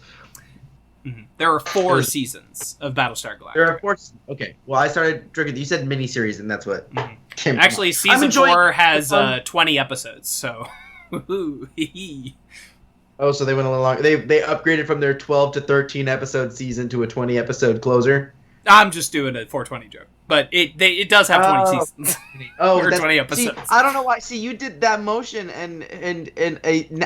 Mm-hmm. There are 4 seasons of Battlestar Galactica. There are 4. Okay, well, I started drinking. You said miniseries, and that's what came. Actually, season 4 has 20 episodes. So, oh, so they went a little long. They upgraded from their 12 to 13 episode season to a 20 episode closer. I'm just doing a 420 joke, but it does have 20 seasons. Or 20 episodes. See, I don't know why. See, you did that motion, and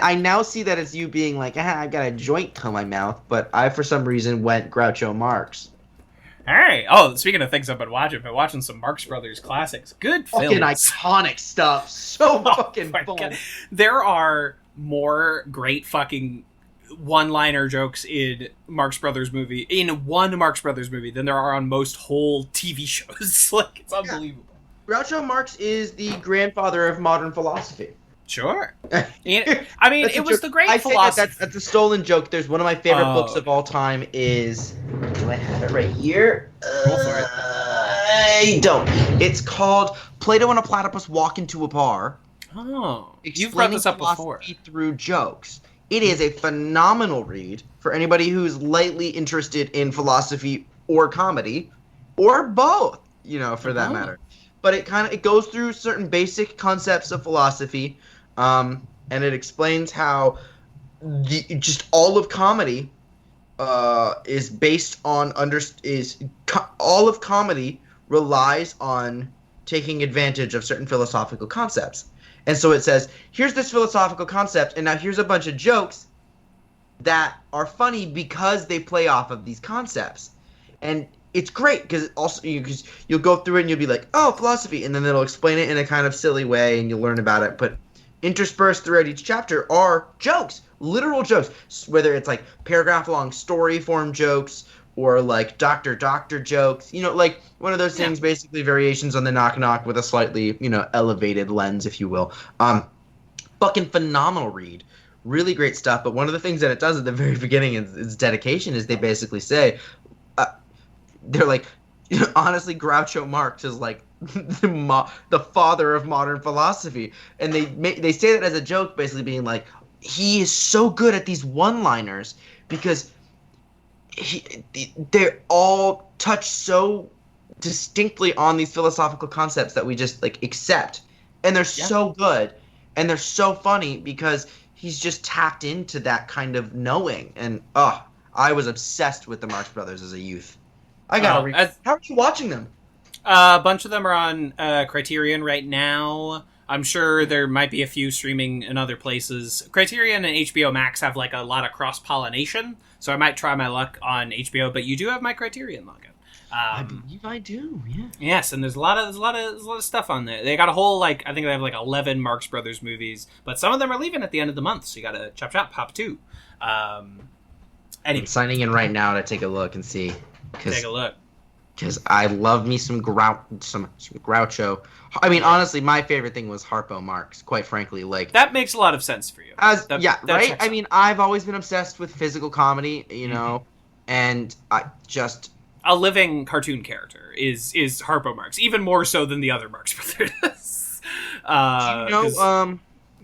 I now see that it's you being like, I got a joint to my mouth, but I for some reason went Groucho Marx. Hey, speaking of things I've been watching some Marx Brothers classics. Good films. Fucking iconic stuff. So fucking fun. There are more great fucking one-liner jokes in Marx Brothers movie, in one Marx Brothers movie, than there are on most whole TV shows. Like, it's unbelievable. Groucho Marx is the grandfather of modern philosophy. Sure. I mean, it was the great philosophy. That's a stolen joke. There's one of my favorite books of all time is... Do I have it right here? Go for it. I don't. It's called Plato and a Platypus Walk into a Bar. Oh. You've brought this up before. Through jokes. It is a phenomenal read for anybody who's lightly interested in philosophy or comedy, or both, for that matter. But it goes through certain basic concepts of philosophy, and it explains how just all of comedy is based on all of comedy relies on taking advantage of certain philosophical concepts. And so it says, here's this philosophical concept, and now here's a bunch of jokes that are funny because they play off of these concepts. And it's great because you'll go through it and you'll be like, oh, philosophy, and then it'll explain it in a kind of silly way and you'll learn about it. But interspersed throughout each chapter are jokes, literal jokes, whether it's like paragraph-long story form jokes or like doctor jokes, like one of those things, basically variations on the knock knock with a slightly, elevated lens, if you will. Fucking phenomenal read. Really great stuff. But one of the things that it does at the very beginning is its dedication is they basically say, they're like, honestly, Groucho Marx is like the father of modern philosophy, and they say that as a joke, basically being like, he is so good at these one-liners because they're all touch so distinctly on these philosophical concepts that we just like accept, and they're so good and they're so funny because he's just tapped into that kind of knowing. And I was obsessed with the Marx Brothers as a youth. I gotta how are you watching them? A bunch of them are on Criterion right now. I'm sure there might be a few streaming in other places. Criterion and HBO Max have like a lot of cross-pollination, so I might try my luck on HBO. But you do have my Criterion login. I believe I do. Yeah. Yes, and there's a lot of stuff on there. They got a whole I think they have 11 Marx Brothers movies, but some of them are leaving at the end of the month, so you got to chop hop too. Anyway. I'm signing in right now to take a look and see. Take a look. Because I love me some Groucho. I mean, honestly, my favorite thing was Harpo Marx, quite frankly. That makes a lot of sense for you. Right? I mean, I've always been obsessed with physical comedy, and I just... A living cartoon character is Harpo Marx, even more so than the other Marx Brothers.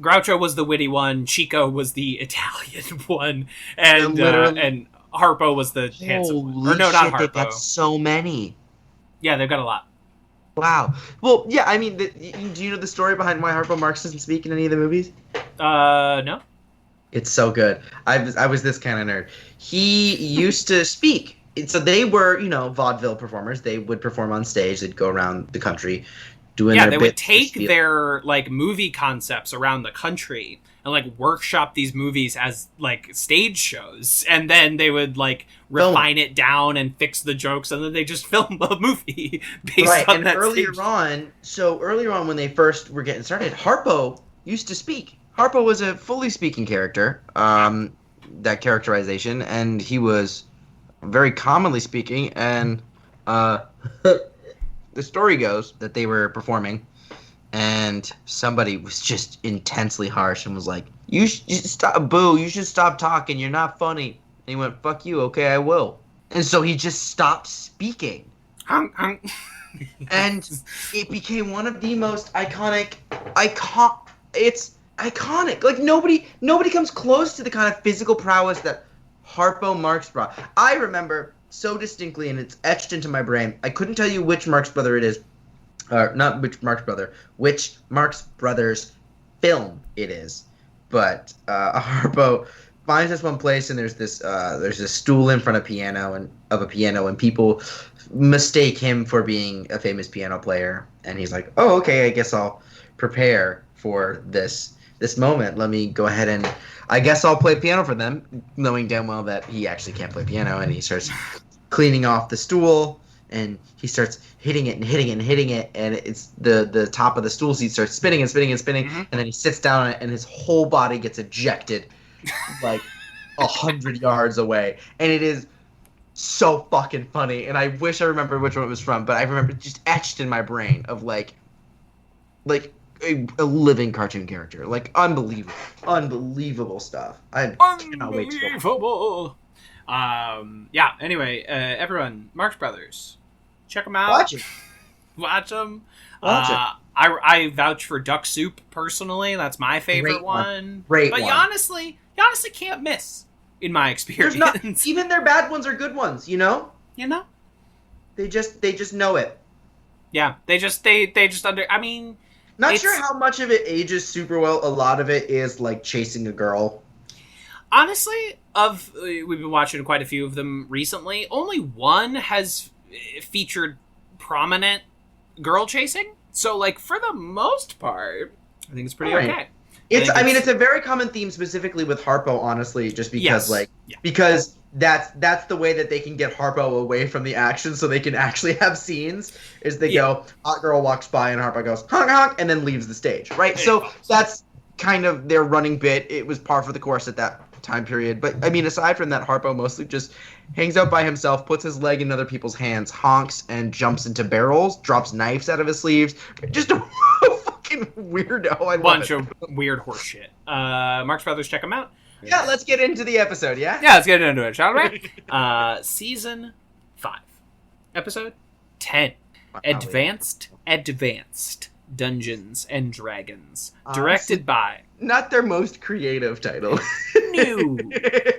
Groucho was the witty one, Chico was the Italian one, and Harpo was the handsome one. Or no, not Harpo. They've got so many. Yeah, they've got a lot. Wow. Well, yeah, I mean, do you know the story behind why Harpo Marx doesn't speak in any of the movies? No. It's so good. I was this kind of nerd. He used to speak. So they were, vaudeville performers. They would perform on stage. They'd go around the country doing their bits. Yeah, they would take their, movie concepts around the country and, workshop these movies as, stage shows. And then they would, refine it down and fix the jokes, and then they just film a movie based on that earlier on when they first were getting started, Harpo used to speak. Harpo was a fully speaking character, that characterization, and he was... very commonly speaking, and the story goes that they were performing, and somebody was just intensely harsh and was like, you should stop talking, you're not funny. And he went, fuck you, okay, I will. And so he just stopped speaking. And it became one of the most it's iconic. Nobody comes close to the kind of physical prowess that Harpo Marx brought. I remember so distinctly, and it's etched into my brain. I couldn't tell you which Marx brother it is. Not which Marx brother. Which Marx Brothers film it is. But Harpo finds this one place, and there's this stool in front of a piano, and people mistake him for being a famous piano player. And he's like, oh, okay, I guess I'll prepare for this moment. Let me go ahead and I guess I'll play piano for them, knowing damn well that he actually can't play piano. And he starts cleaning off the stool, and he starts hitting it and hitting it and hitting it, and it's the top of the stool seat starts spinning and spinning and spinning, and then he sits down on it, and his whole body gets ejected 100 yards away, and it is so fucking funny. And I wish I remember which one it was from, but I remember it just etched in my brain of a living cartoon character. Unbelievable stuff. I cannot wait to go. Anyway, everyone, Marx Brothers, check them out. Watch them. I vouch for Duck Soup personally. That's my favorite one. Great but one. You honestly can't miss, in my experience. Even their bad ones are good ones. They just know it. Yeah, they just I mean. Not sure how much of it ages super well. A lot of it is chasing a girl. Honestly, we've been watching quite a few of them recently. Only one has featured prominent girl chasing. So, for the most part, I think it's pretty okay. It's a very common theme, specifically with Harpo, honestly, just because, because that's the way that they can get Harpo away from the action, so they can actually have scenes, is they go, hot girl walks by, and Harpo goes, honk, honk, and then leaves the stage, right? So that's kind of their running bit. It was par for the course at that time period. But, aside from that, Harpo mostly just hangs out by himself, puts his leg in other people's hands, honks, and jumps into barrels, drops knives out of his sleeves. Just a fucking weirdo. Bunch of weird horse shit. Marx Brothers, check them out. Yeah, let's get into the episode, yeah? Yeah, let's get into it, shall we? Season 5. Episode 10. Advanced Dungeons and Dragons. Directed by... Not their most creative title. No.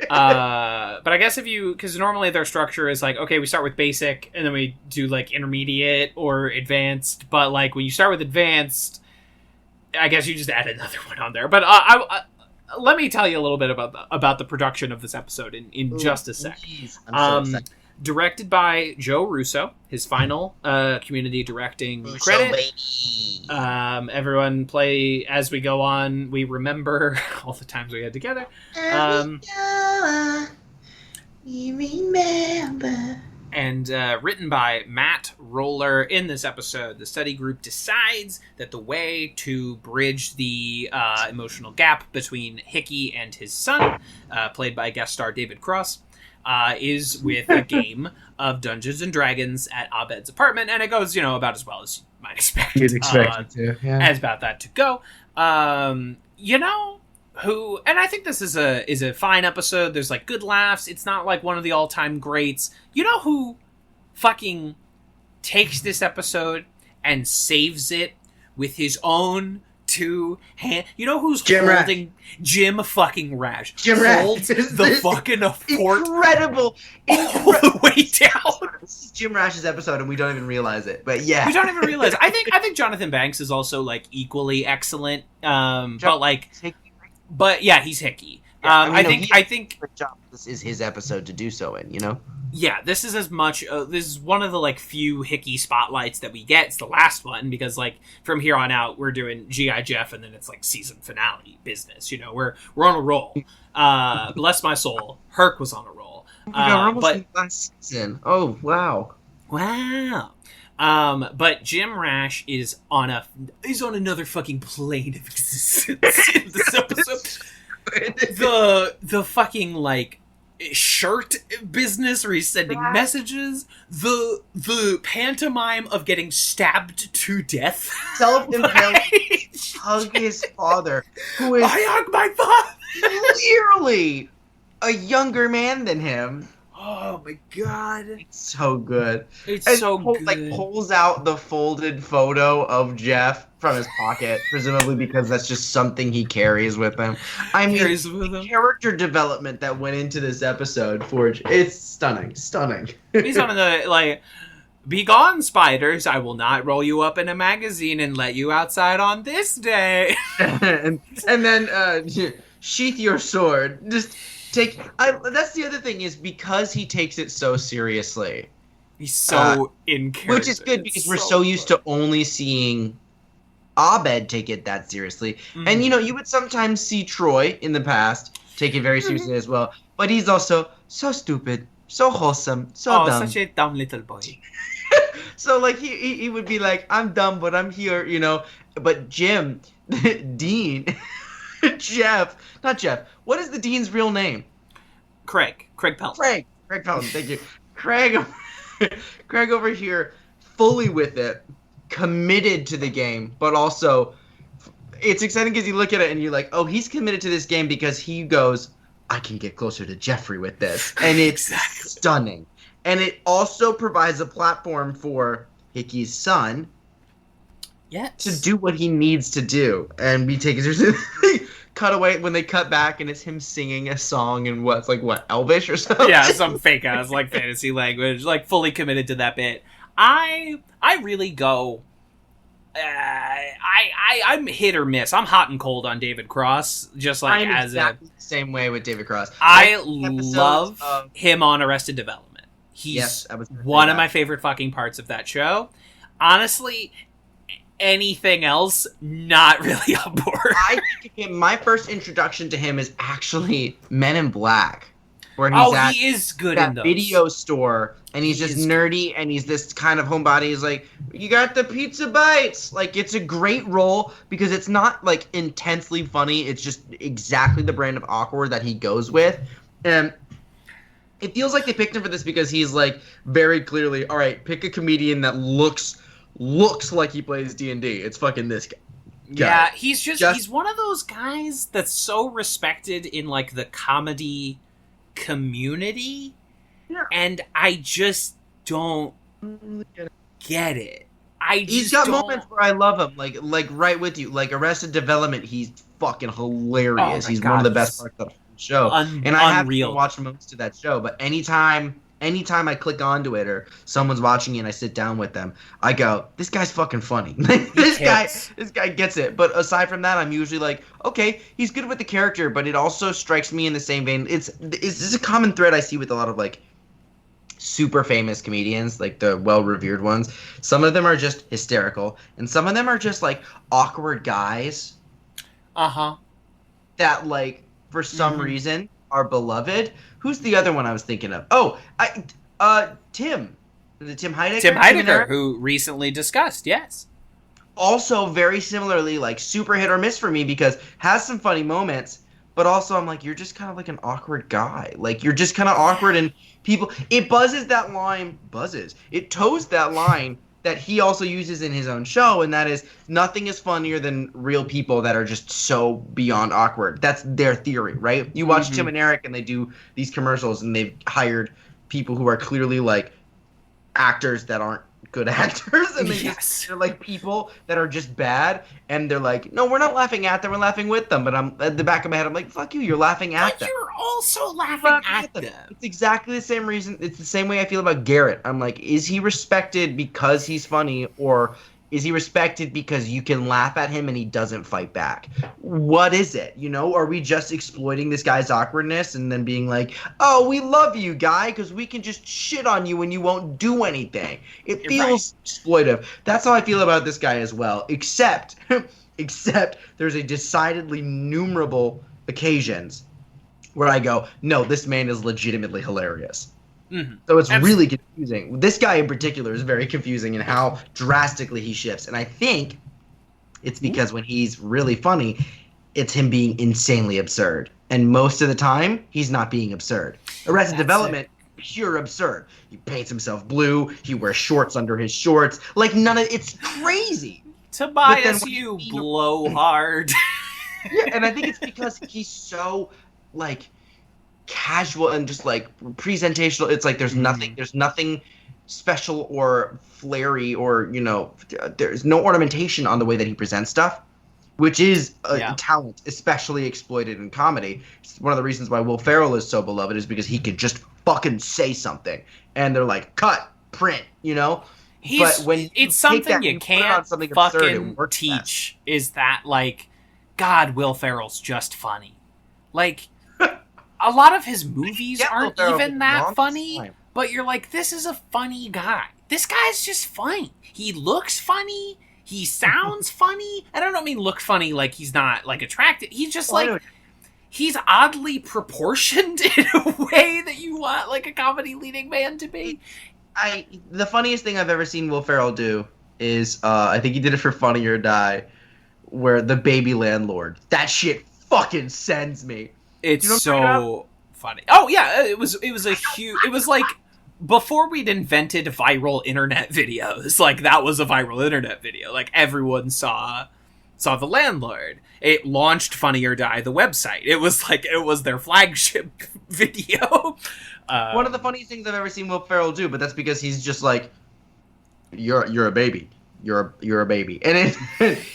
But I guess because normally their structure is like, okay, we start with basic, and then we do like intermediate or advanced, but like when you start with advanced, I guess you just add another one on there. But let me tell you a little bit about the production of this episode in just a sec. Geez, I'm so excited. Directed by Joe Russo, his final community directing credit. Everyone play as we go on. We remember all the times we had together. We remember. And written by Matt Roller. In this episode, the study group decides that the way to bridge the emotional gap between Hickey and his son, played by guest star David Cross, is with a game of Dungeons and Dragons at Abed's apartment, and it goes, about as well as you might expect. You'd expect it to, yeah. As about that to go. Who, and I think this is a fine episode. There's like good laughs. It's not like one of the all-time greats. You know who fucking takes this episode and saves it with his own two hand? You know who's holding Jim fucking Rash? Jim holds the fucking fort incredible all the way down. This is Jim Rash's episode, and we don't even realize it. But yeah, we don't even realize. I think Jonathan Banks is also like equally excellent. But yeah, he's Hickey. Yeah, I think this is his episode to do so in. Yeah, this is as much. This is one of the like few Hickey spotlights that we get. It's the last one because like from here on out we're doing G.I. Jeff, and then it's like season finale business. We're on a roll. Bless my soul, Herc was on a roll. We're almost in last season. Oh wow. But Jim Rash is on another fucking plane of existence in this episode. The fucking like shirt business where he's sending messages, the pantomime of getting stabbed to death, self-impaled, hug his father, who is I hug my father, clearly a younger man than him. Oh my god. It's so good. It's so good. Like pulls out the folded photo of Jeff from his pocket, presumably because that's just something he carries with him. I mean, the character development that went into this episode, Forge, it's stunning. He's on the, like, be gone, spiders. I will not roll you up in a magazine and let you outside on this day. and then, sheath your sword. Just... that's the other thing is because he takes it so seriously. He's so in character. Which is good because we're so used to only seeing Abed take it that seriously. Mm-hmm. And you would sometimes see Troy in the past take it very seriously as well. But he's also so stupid, so wholesome, so dumb. Oh, such a dumb little boy. So like he would be like, I'm dumb, but I'm here, But Jim, Dean, not Jeff. What is the Dean's real name? Craig Pelton. Craig Pelton, thank you. Craig over here, fully with it, committed to the game, but also, it's exciting because you look at it and you're like, oh, he's committed to this game because he goes, I can get closer to Jeffrey with this. And it's stunning. And it also provides a platform for Hickey's son to do what he needs to do. And we take it seriously. Cut away when they cut back and it's him singing a song in Elvish or something? Yeah, some fake ass like fantasy language, like fully committed to that bit. I really go. I'm hit or miss. I'm hot and cold on David Cross, just like I'm exactly the same way with David Cross. I love him on Arrested Development. He's one of my favorite fucking parts of that show. Honestly, anything else, not really on board. I think my first introduction to him is actually Men in Black, where he's he is good that in those. Video store, and he's just nerdy, and he's this kind of homebody. He's like, you got the pizza bites. Like, it's a great role because it's not like intensely funny. It's just exactly the brand of awkward that he goes with, and it feels like they picked him for this because he's like very clearly, all right, pick a comedian that looks like he plays D&D. It's fucking this guy. Yeah, he's one of those guys that's so respected in like the comedy community, and I just don't get it. He's got moments where I love him, like right with you, like Arrested Development. He's fucking hilarious. He's one of the best parts of the show, and I haven't even watched most of that show. But anytime I click onto it or someone's watching it and I sit down with them, I go, "This guy's fucking funny. This guy gets it." But aside from that, I'm usually like, "Okay, he's good with the character," but it also strikes me in the same vein. It's a common thread I see with a lot of like super famous comedians, like the well-revered ones. Some of them are just hysterical, and some of them are just like awkward guys. That like for some reason are beloved. Who's the other one I was thinking of? Oh, Tim. Is it Tim Heidecker? Tim Heidecker, who recently discussed, yes. Also very similarly, like super hit or miss for me because has some funny moments, but also I'm like, you're just kind of like an awkward guy. Like you're just kind of awkward and people, it toes that line that he also uses in his own show, and that is nothing is funnier than real people that are just so beyond awkward. That's their theory, right? You watch Tim and Eric and they do these commercials and they've hired people who are clearly like actors that aren't good actors, and they're like people that are just bad, and they're like, no, we're not laughing at them, we're laughing with them. But I'm at the back of my head, I'm like, fuck you, you're laughing at them. You're also laughing at them. It's exactly the same reason. It's the same way I feel about Garrett. I'm like, is he respected because he's funny, or is he respected because you can laugh at him and he doesn't fight back? What is it? You know, are we just exploiting this guy's awkwardness and then being like, oh, we love you, guy, because we can just shit on you and you won't do anything? It feels exploitive. That's how I feel about this guy as well, except there's a decidedly numerable occasions where I go, no, this man is legitimately hilarious. So it's really confusing. This guy in particular is very confusing in how drastically he shifts. And I think it's because when he's really funny, it's him being insanely absurd. And most of the time, he's not being absurd. Arrested Development, pure absurd. He paints himself blue. He wears shorts under his shorts. Like, it's crazy. Tobias, you blow hard. Yeah, and I think it's because he's so, like, casual and just like presentational. It's like there's nothing special or flary, or there's no ornamentation on the way that he presents stuff, which is a talent especially exploited in comedy. It's one of the reasons why Will Ferrell is so beloved, is because he could just fucking say something and they're like, cut, print, but when it's something you can't fucking teach, is that like, God, Will Ferrell's just funny. Like, a lot of his movies aren't even that funny, but you're like, this is a funny guy. This guy's just funny. He looks funny. He sounds funny. I don't mean look funny like he's not like attractive. He's just like, he's oddly proportioned in a way that you want like a comedy leading man to be. The funniest thing I've ever seen Will Ferrell do is, I think he did it for Funny or Die, where the baby landlord. That shit fucking sends me. It's so funny. Oh yeah, it was like before we'd invented viral internet videos. Like that was a viral internet video. Like everyone saw The Landlord. It launched Funny or Die, the website. It was their flagship video. One of the funniest things I've ever seen Will Ferrell do, but that's because he's just like, you're a baby. You're a baby, and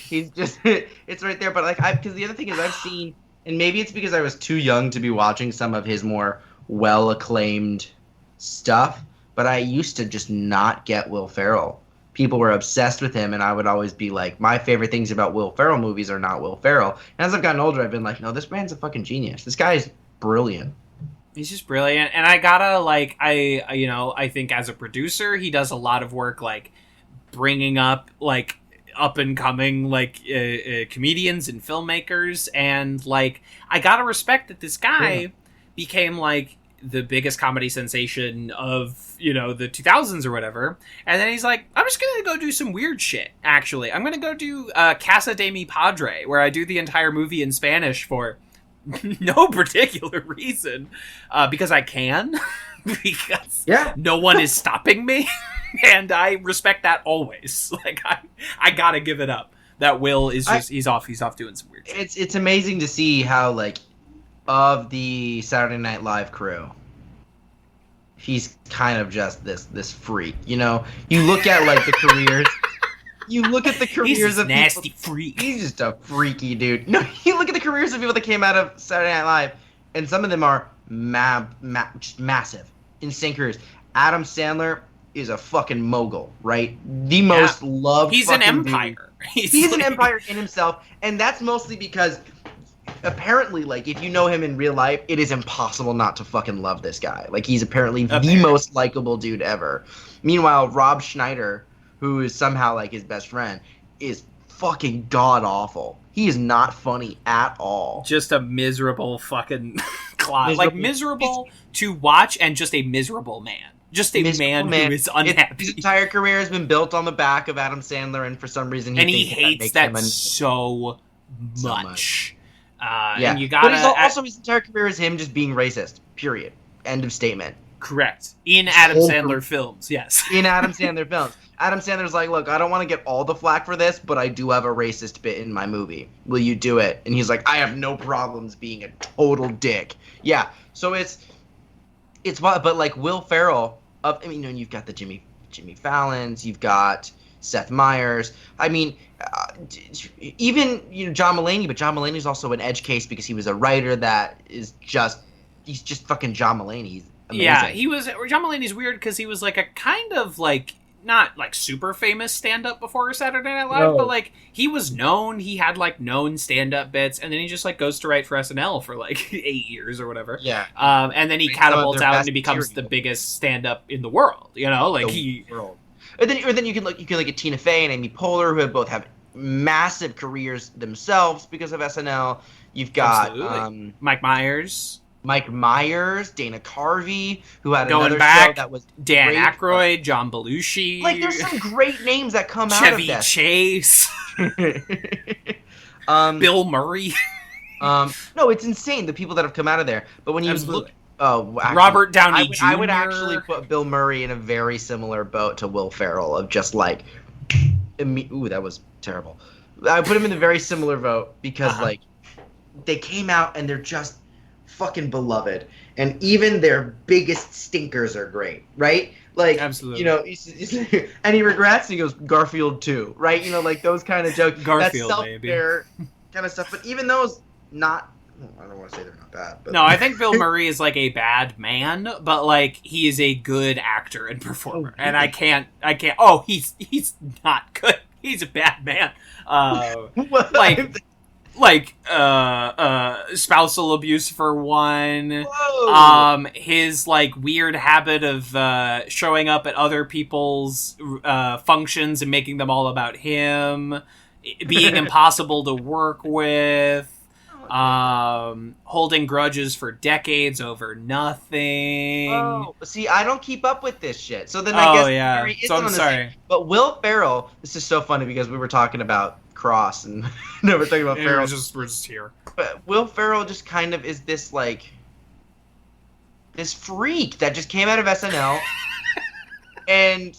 he's just it's right there. But like because the other thing is I've seen. And maybe it's because I was too young to be watching some of his more well-acclaimed stuff, but I used to just not get Will Ferrell. People were obsessed with him, and I would always be like, my favorite things about Will Ferrell movies are not Will Ferrell. And as I've gotten older, I've been like, no, this man's a fucking genius. This guy is brilliant. He's just brilliant. And I gotta, like, I think as a producer, he does a lot of work, like, bringing up, like, up and coming like comedians and filmmakers, and like I gotta respect that this guy became like the biggest comedy sensation of the 2000s or whatever, and then he's like, I'm just gonna go do some weird shit. Actually, I'm gonna go do Casa de mi Padre, where I do the entire movie in Spanish for no particular reason, because I can. Because no one is stopping me. And I respect that always. Like I gotta give it up. That Will is just he's off doing some weird shit. It's amazing to see how, like, of the Saturday Night Live crew, he's kind of just this freak. You know, you look at like the careers. You look at the careers of nasty people, freak. He's just a freaky dude. No, you look at the careers of people that came out of Saturday Night Live, and some of them are just massive, insane careers. Adam Sandler is a fucking mogul, right? The most loved. He's an empire. He's an empire in himself, and that's mostly because apparently, like, if you know him in real life, it is impossible not to fucking love this guy. Like, he's apparently the most likable dude ever. Meanwhile, Rob Schneider, who is somehow like his best friend, is fucking god awful. He is not funny at all. Just a miserable fucking clown. Like, miserable to watch, and just a miserable man. Just a man who is unhappy. His entire career has been built on the back of Adam Sandler, and for some reason he hates that so much. And you gotta. But also his entire career is him just being racist. Period. End of statement. Correct. In Adam Sandler films, yes. In Adam Sandler films. Adam Sandler's like, look, I don't want to get all the flack for this, but I do have a racist bit in my movie. Will you do it? And he's like, I have no problems being a total dick. Yeah. So it's but like Will Ferrell, you've got the Jimmy Fallons, you've got Seth Meyers. I mean, even John Mulaney, but John Mulaney's also an edge case because he was a writer that he's just fucking John Mulaney. He's amazing. Yeah, John Mulaney's weird because he was like a kind of like not like super famous stand-up before Saturday Night Live, but like he was known. He had like known stand-up bits, and then he just like goes to write for SNL for like 8 years or whatever. Yeah. And then he catapults out and he becomes the biggest stand-up in the world. You know, like world. And then you can look at Tina Fey and Amy Poehler, who both have massive careers themselves because of SNL. You've got Mike Myers, Dana Carvey, who had another show that was Dan Aykroyd, John Belushi. Like, there's some great names that come out of Chevy that. Chase, Bill Murray. No, it's insane the people that have come out of there. But when you look, Robert Downey Jr. I would actually put Bill Murray in a very similar boat to Will Ferrell of just like, ooh, that was terrible. I put him in a very similar boat because like they came out and they're just fucking beloved, and even their biggest stinkers are great, right? Like, absolutely. And he regrets, and he goes Garfield too, right? Like those kind of jokes, Garfield, that self-care kind of stuff. But even those, I don't want to say they're not bad. But. No, I think Bill Murray is like a bad man, but like he is a good actor and performer, and I can't. Oh, he's not good. He's a bad man. Like spousal abuse for one. Whoa. His like weird habit of showing up at other people's functions and making them all about him, being impossible to work with, holding grudges for decades over nothing. Oh, see, I don't keep up with this shit. So then I guess so I'm sorry. But Will Ferrell, this is so funny because we were talking about Cross and no, we're talking about Ferrell. We're just here. But Will Ferrell just kind of is this like this freak that just came out of SNL and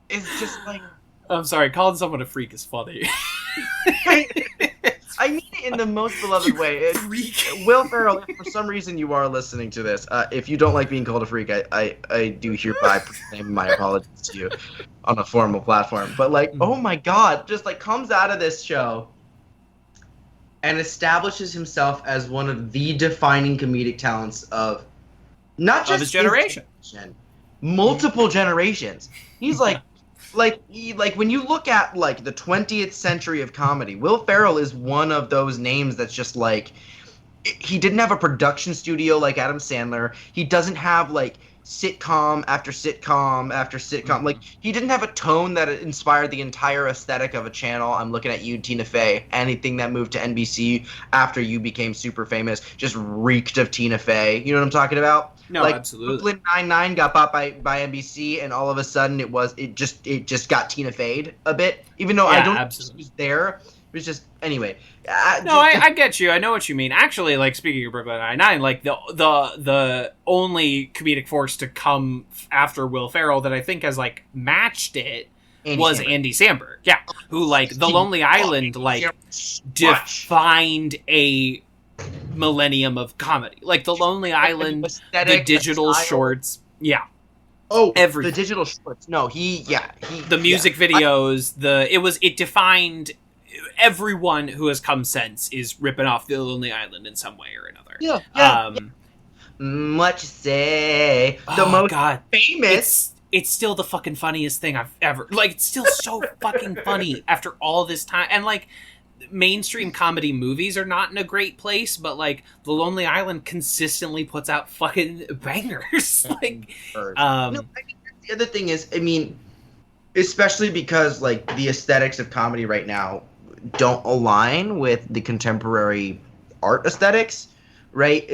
is just like, I'm sorry, calling someone a freak is funny. I mean it in the most beloved way. Will Ferrell, if for some reason you are listening to this, if you don't like being called a freak, I do hereby proclaim my apologies to you on a formal platform. But like, oh my god, just like comes out of this show and establishes himself as one of the defining comedic talents of not just his generation, multiple generations. He's like when you look at like the 20th century of comedy, Will Ferrell is one of those names that's just like, he didn't have a production studio like Adam Sandler. He doesn't have like sitcom after sitcom after sitcom. Like, he didn't have a tone that inspired the entire aesthetic of a channel. I'm looking at you, Tina Fey. Anything that moved to NBC after you became super famous just reeked of Tina Fey. You know what I'm talking about? No, like, absolutely. Brooklyn Nine-Nine got bought by NBC, and all of a sudden it just got Tina Fey'd a bit. Even though I don't think she was there. It was just, anyway. I get you. I know what you mean. Actually, like, speaking of Brooklyn Nine-Nine, like, the only comedic force to come after Will Ferrell that I think has, like, matched it was Andy Samberg. Yeah. Who, like, The Lonely Island, like, defined a millennium of comedy. Like The Lonely Island, the digital shorts. Yeah. Oh, everything. The digital shorts. No, the music videos, it defined everyone who has come since is ripping off The Lonely Island in some way or another. Yeah. Much say the most famous. It's still the fucking funniest thing I've ever... Like, it's still so fucking funny after all this time. And, like, mainstream comedy movies are not in a great place, but, like, The Lonely Island consistently puts out fucking bangers. Like, no, I mean, the other thing is, I mean, especially because, like, the aesthetics of comedy right now don't align with the contemporary art aesthetics, right?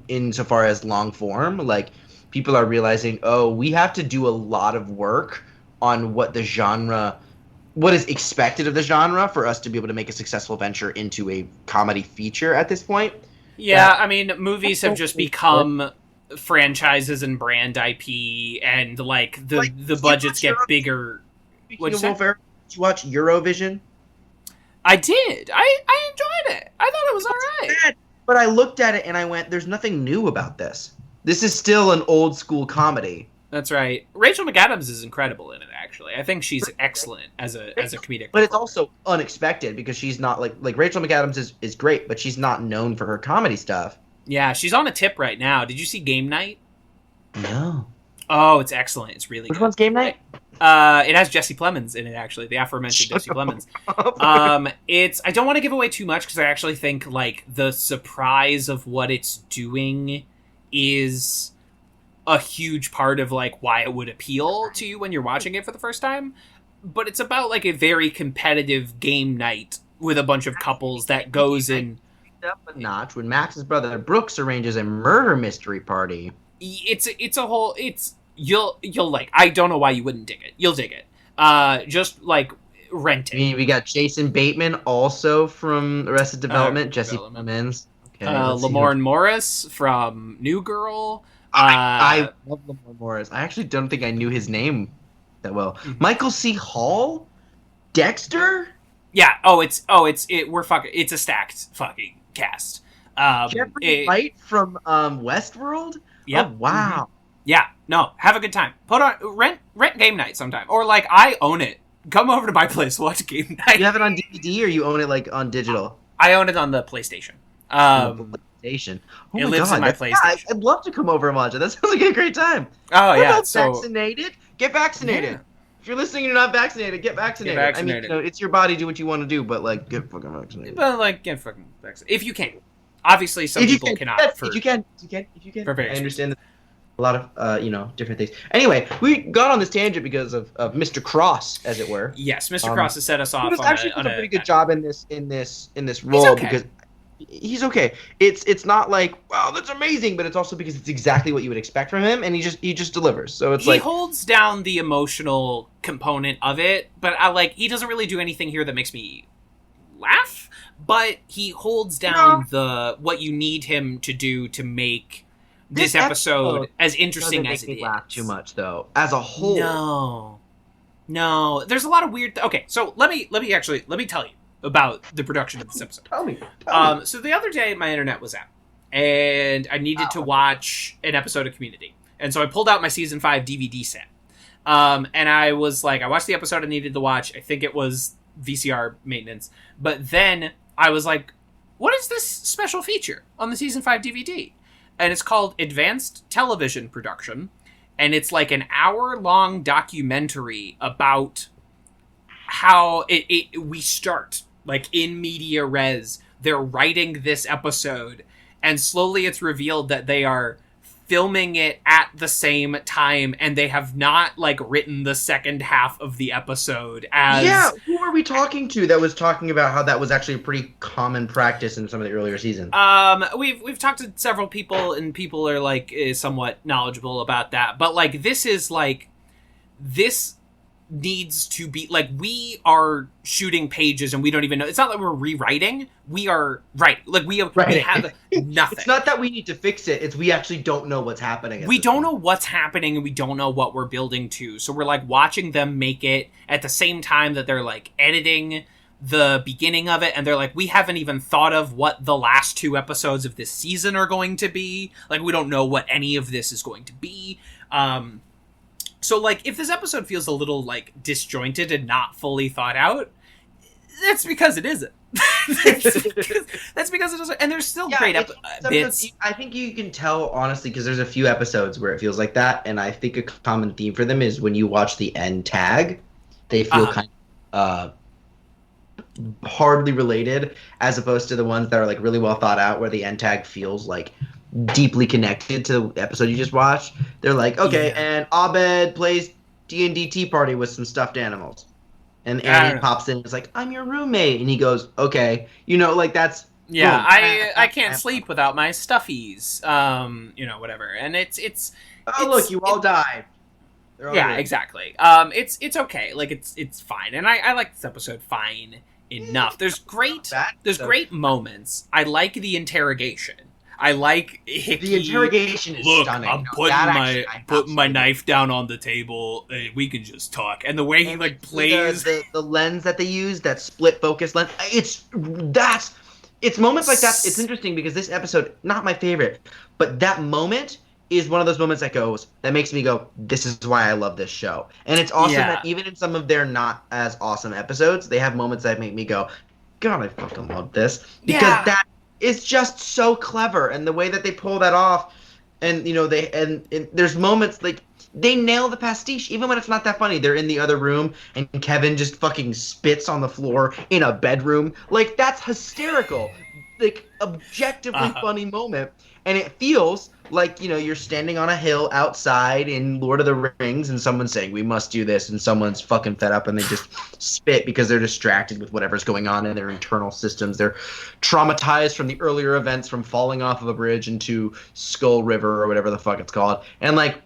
Insofar as long form, like... People are realizing, we have to do a lot of work on what is expected of the genre for us to be able to make a successful venture into a comedy feature at this point. Yeah, I mean, movies have just become franchises and brand IP, and, like, the budgets get bigger. Speaking of welfare, did you watch Eurovision? I did. I enjoyed it. I thought it was all right. But I looked at it and I went, there's nothing new about this. This is still an old school comedy. That's right. Rachel McAdams is incredible in it, actually. I think she's excellent as a comedic. But it's also unexpected because she's not like Rachel McAdams is great, but she's not known for her comedy stuff. Yeah, she's on a tip right now. Did you see Game Night? No. Oh, it's excellent. It's really good. Which one's Game Night? It has Jesse Plemons in it, actually. The aforementioned Jesse Plemons. I don't want to give away too much because I actually think, like, the surprise of what it's doing is a huge part of, like, why it would appeal to you when you're watching it for the first time. But it's about, like, a very competitive game night with a bunch of couples that goes in... Up a notch when Max's brother Brooks arranges a murder mystery party. You'll like... I don't know why you wouldn't dig it. You'll dig it. Just, like, rent it. I mean, we got Jason Bateman, also from Arrested Development. Jesse Plemons. Lamorne Morris from New Girl. I love Lamorne Morris. I actually don't think I knew his name that well. Mm-hmm. Michael C. Hall? Dexter? Yeah. It's a stacked fucking cast. Jeffrey Wright from Westworld? Yep. Oh, wow. Mm-hmm. Yeah. No, have a good time. Rent Game Night sometime. Or, like, I own it. Come over to my place, watch Game Night. You have it on DVD or you own it, like, on digital? I own it on the PlayStation. PlayStation. Oh it lives in my PlayStation. Yeah, I'd love to come over and watch it. That sounds like a great time. Oh, yeah. Vaccinated? Get vaccinated. Yeah. If you're listening and you're not vaccinated, get vaccinated. I mean, it's your body, do what you want to do, but, like, get fucking vaccinated. But, like, get fucking vaccinated. If you can. Obviously, some people cannot. Yes, if you can. I understand a lot of, different things. Anyway, we got on this tangent because of Mr. Cross, as it were. Yes, Mr. Cross has set us off. He actually does a pretty good job in this role because he's okay. It's not like, wow, that's amazing, but it's also because it's exactly what you would expect from him, and he just delivers. So he holds down the emotional component of it, but he doesn't really do anything here that makes me laugh. But he holds down what you need him to do to make this episode as interesting as it is. Laugh too much though, as a whole. No. There's a lot of weird. Okay, so let me tell you about the production of this episode. Tell me. So the other day, my internet was out, and I needed to watch an episode of Community, and so I pulled out my season 5 DVD set, and I was like, I watched the episode I needed to watch. I think it was VCR maintenance, but then I was like, what is this special feature on the season 5 DVD? And it's called Advanced Television Production, and it's like an hour-long documentary about how we start, like, in media res. They're writing this episode, and slowly it's revealed that they are filming it at the same time, and they have not, like, written the second half of the episode as... Yeah, who were we talking to that was talking about how that was actually a pretty common practice in some of the earlier seasons? We've talked to several people, and people are, like, somewhat knowledgeable about that, but, like, this needs to be, like, we are shooting pages and we don't even know. It's not that we're rewriting. We are writing. Like, we have nothing. It's not that we need to fix it. It's we actually don't know what's happening. We don't know what's happening, and we don't know what we're building to. So we're, like, watching them make it at the same time that they're, like, editing the beginning of it, and they're like, we haven't even thought of what the last 2 episodes of this season are going to be. Like, we don't know what any of this is going to be. So, like, if this episode feels a little, like, disjointed and not fully thought out, that's because it isn't. That's because it doesn't. And there's still great bits. I think you can tell, honestly, because there's a few episodes where it feels like that, and I think a common theme for them is when you watch the end tag, they feel kind of hardly related, as opposed to the ones that are, like, really well thought out, where the end tag feels, like, deeply connected to the episode you just watched. They're like, okay, and Abed plays D&D Tea Party with some stuffed animals. And Annie pops in and is like, I'm your roommate. And he goes, okay. You know, like, that's... Yeah, boom. I can't sleep without my stuffies. You know, whatever. And it's look, you all died. Yeah, exactly. It's okay. Like, it's fine. And I like this episode fine enough. There's great moments. I like the interrogation. I like Hickey. The interrogation is stunning. I'm putting my knife down on the table. We can just talk. And the way he plays the lens that they use, that split focus lens. It's moments like that. It's interesting because this episode, not my favorite, but that moment is one of those moments that makes me go, this is why I love this show. And it's awesome that even in some of their not as awesome episodes, they have moments that make me go, God, I fucking love this. Because that is just so clever, and the way that they pull that off, and you know and there's moments like they nail the pastiche even when it's not that funny. They're in the other room and Kevin just fucking spits on the floor in a bedroom. Like, that's hysterical. Like, objectively funny moment, and it feels like, you know, you're standing on a hill outside in Lord of the Rings and someone's saying, we must do this, and someone's fucking fed up and they just spit because they're distracted with whatever's going on in their internal systems. They're traumatized from the earlier events, from falling off of a bridge into Skull River or whatever the fuck it's called. And, like,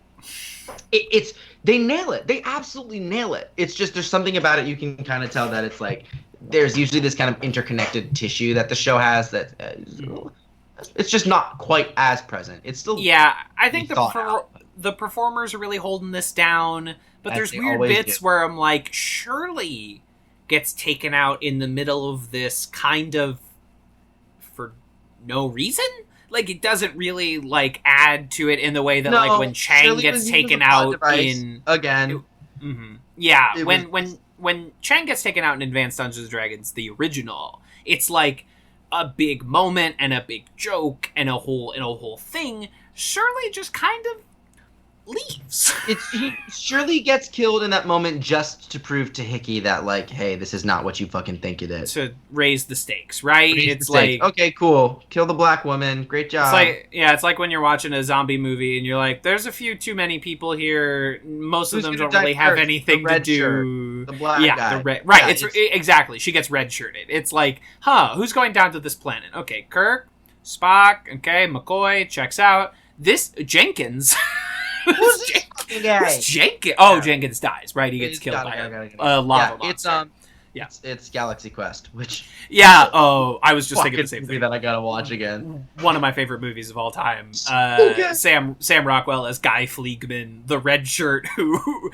they nail it. They absolutely nail it. It's just, there's something about it you can kind of tell that it's like, there's usually this kind of interconnected tissue that the show has that it's just not quite as present. It's still I think the performers are really holding this down, but there's weird bits where I'm like, Shirley gets taken out in the middle of this kind of for no reason. Like, it doesn't really, like, add to it in the way that, like, when Chang Shirley gets taken out in again. Yeah, when Chang gets taken out in Advanced Dungeons & Dragons, the original, it's like a big moment and a big joke and a whole thing. Shirley just kind of leaves. Shirley gets killed in that moment just to prove to Hickey that, like, hey, this is not what you fucking think it is. To raise the stakes, right? It's like, okay, cool, kill the black woman, great job. It's like when you're watching a zombie movie and you're like, there's a few too many people here. Most of them don't really have anything to do. The black guy. Right. Exactly. She gets red-shirted. It's like, who's going down to this planet? Okay, Kirk, Spock, okay, McCoy, checks out. This Jenkins... Who's Jenkins? Oh, Jenkins dies, right? He gets killed by a lava monster. It's Galaxy Quest, which I was just thinking the same thing. That I gotta watch again. One of my favorite movies of all time. Sam Rockwell as Guy Fleegman, the red shirt who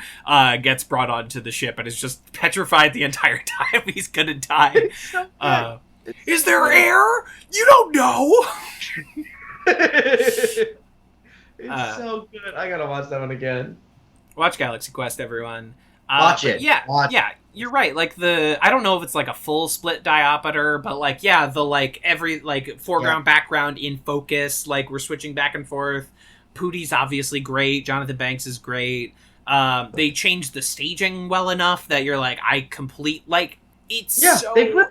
gets brought onto the ship and is just petrified the entire time he's gonna die. Is there air? You don't know. It's so good. I gotta watch that one again. Watch Galaxy Quest, everyone. Watch it. Yeah, you're right. Like, I don't know if it's like a full split diopter, but like, the like every like foreground, background in focus, like we're switching back and forth. Pootie's obviously great. Jonathan Banks is great. They changed the staging well enough that you're like, they flip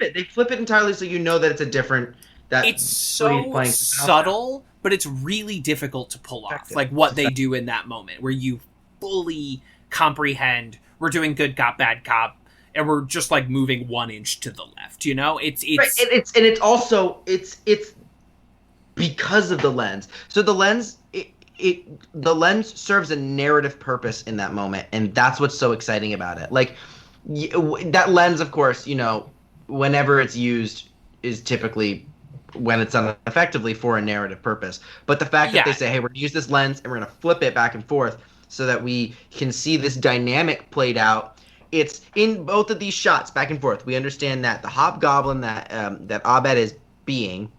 it. They flip it entirely so you know that it's a different. It's so subtle. But it's really difficult to pull off, like what they do in that moment, where you fully comprehend we're doing good cop, bad cop, and we're just like moving 1 inch to the left. You know, it's it's also because of the lens. So the lens the lens serves a narrative purpose in that moment, and that's what's so exciting about it. Like that lens, of course, you know, whenever it's used is typically when it's done effectively for a narrative purpose. But the fact that they say, hey, we're going to use this lens and we're going to flip it back and forth so that we can see this dynamic played out it's in both of these shots back and forth. We understand that the hobgoblin that that Abed is being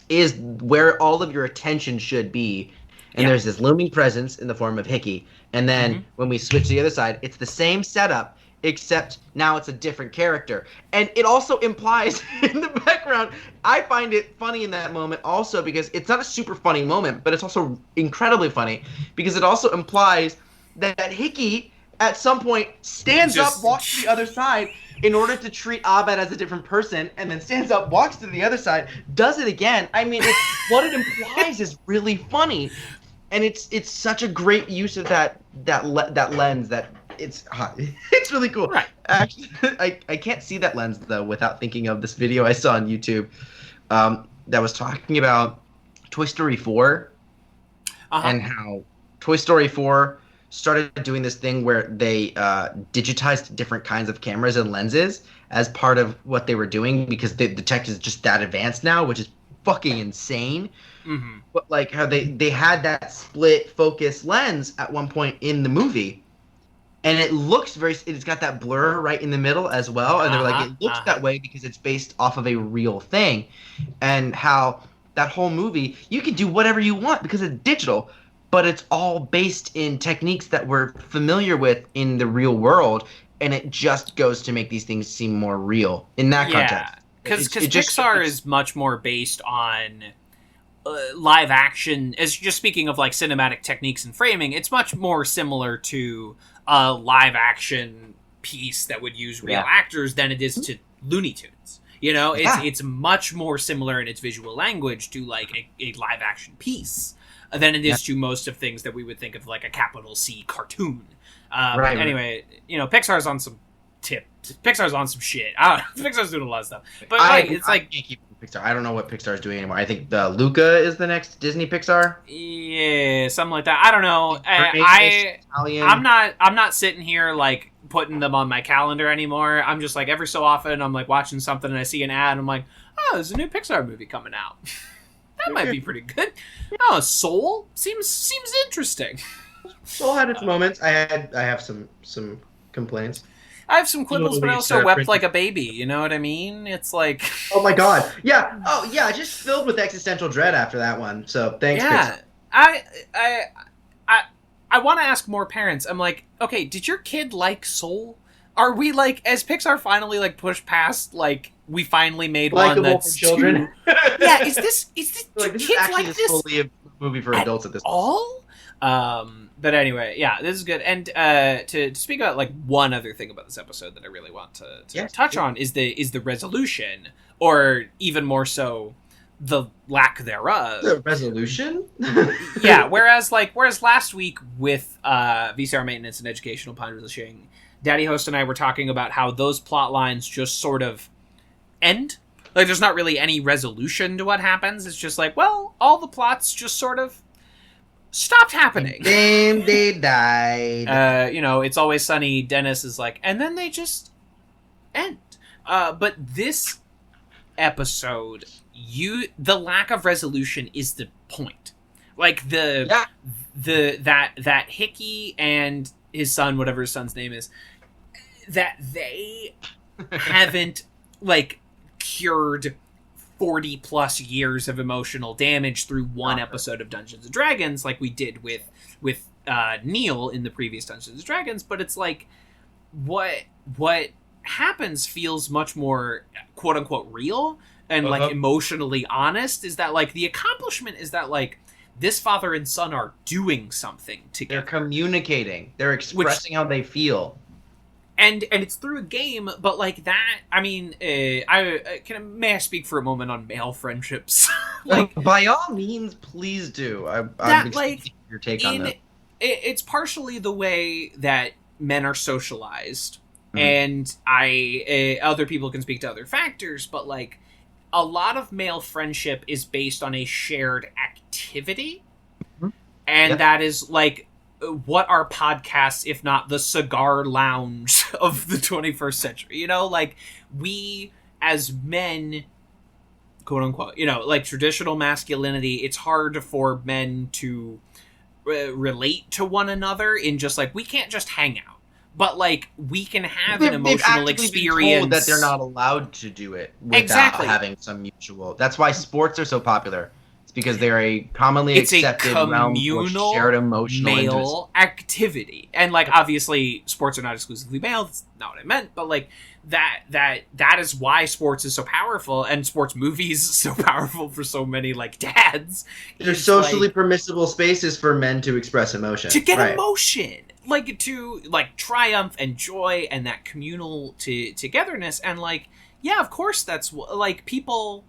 is where all of your attention should be. And there's this looming presence in the form of Hickey. And then when we switch to the other side, it's the same setup, except now it's a different character. And it also implies in the background, I find it funny in that moment also because it's not a super funny moment, but it's also incredibly funny because it also implies that Hickey at some point stands up, walks to the other side in order to treat Abed as a different person, and then stands up, walks to the other side, does it again. I mean, what it implies is really funny. And it's such a great use of that lens that it's really cool. Right. Actually, I can't see that lens though without thinking of this video I saw on YouTube that was talking about Toy Story 4 and how Toy Story 4 started doing this thing where they digitized different kinds of cameras and lenses as part of what they were doing because the tech is just that advanced now, which is fucking insane. Mm-hmm. But like how they had that split focus lens at one point in the movie, and it looks it's got that blur right in the middle as well, and they're like, it looks that way because it's based off of a real thing, and how that whole movie you can do whatever you want because it's digital, but it's all based in techniques that we're familiar with in the real world, and it just goes to make these things seem more real in that context. Because Pixar is much more based on live action. As just speaking of like cinematic techniques and framing, it's much more similar to a live action piece that would use real actors than it is to Looney Tunes. You know, it's much more similar in its visual language to like a live action piece than it is to most of things that we would think of like a capital C cartoon. Anyway, you know, Pixar's on some shit. I don't know. Pixar's doing a lot of stuff. But I can't keep Pixar. I don't know what Pixar's doing anymore. I think Luca is the next Disney Pixar. Yeah, something like that. I don't know. I'm not sitting here like putting them on my calendar anymore. I'm just like every so often I'm like watching something and I see an ad and I'm like, oh, there's a new Pixar movie coming out. That might be pretty good. Oh, Soul seems interesting. Soul had its moments. I have some complaints. I have some quibbles, but I also wept like a baby. You know what I mean? It's like... Oh my god. Yeah. Oh yeah, just filled with existential dread after that one. So thanks, yeah. I want to ask more parents. I'm like, okay, did your kid like Soul? Are we like, as Pixar finally like pushed past, like, we finally made one that's for children? Yeah, is this like, this kids is actually like this fully a movie for adults at this point. All? But anyway, yeah, this is good. And to speak about like one other thing about this episode that I really want to touch on is the resolution, or even more so, the lack thereof. The resolution? Yeah. Whereas last week with VCR maintenance and educational publishing, Daddy Host and I were talking about how those plot lines just sort of end. Like, there's not really any resolution to what happens. It's just like, well, all the plots just sort of stopped happening. Then they died. You know, It's Always Sunny, Dennis is like, and then they just end. But this episode, the lack of resolution is the point. Like that Hickey and his son, whatever his son's name is, that they haven't like cured 40 plus years of emotional damage through one episode of Dungeons and Dragons, like we did with Neil in the previous Dungeons and Dragons. But it's like what happens feels much more quote unquote real and like emotionally honest. Is that like the accomplishment is that like this father and son are doing something together. They're communicating. They're expressing how they feel. And it's through a game, but like that, I mean, may I speak for a moment on male friendships? Like, by all means, please do. I'm expecting your take on that. It's partially the way that men are socialized, and other people can speak to other factors, but like a lot of male friendship is based on a shared activity, and that is like what are podcasts if not the cigar lounge of the 21st century? You know, like we as men, quote unquote, you know, like traditional masculinity, it's hard for men to relate to one another in just like, we can't just hang out. but like we can have an emotional experience. Been told that they're not allowed to do it without having some mutual. That's why sports are so popular. It's because they're a commonly accepted communal shared emotional male activity, and like obviously sports are not exclusively male. That's not what I meant, but like that is why sports is so powerful, and sports movies so powerful for so many like dads. They're socially permissible spaces for men to express emotion, to get emotion, like to like triumph and joy and that communal togetherness, and like of course that's like people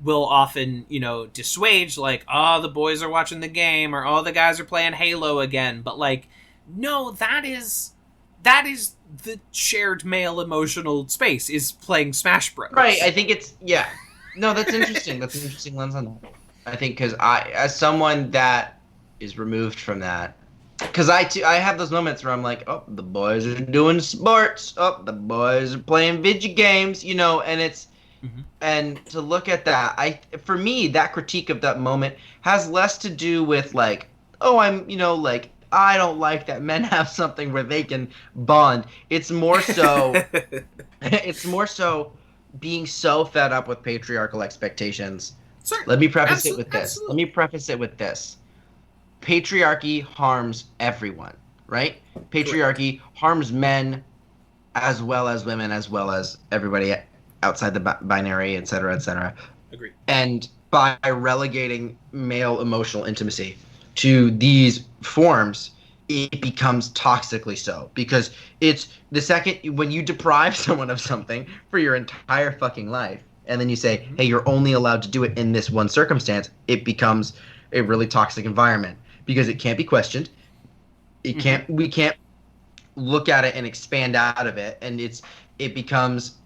will often dissuade like, oh, the boys are watching the game, or oh, the guys are playing Halo again, but like no, that is the shared male emotional space is playing Smash Bros. Right, I think it's no, that's interesting. That's an interesting lens on that. I think because as someone that is removed from that, because I have those moments where I'm like, oh, the boys are doing sports, oh, the boys are playing video games, and it's and to look at that, for me, that critique of that moment has less to do with like, oh, I'm like, I don't like that men have something where they can bond. It's more so being so fed up with patriarchal expectations. Certainly. Let me preface it with this. Patriarchy harms everyone, right? Patriarchy harms men as well as women, as well as everybody outside the binary, et cetera, et cetera. Agreed. And by relegating male emotional intimacy to these forms, it becomes toxically so, because it's the second when you deprive someone of something for your entire fucking life, and then you say, hey, you're only allowed to do it in this one circumstance, it becomes a really toxic environment, because it can't be questioned. We can't look at it and expand out of it, and it becomes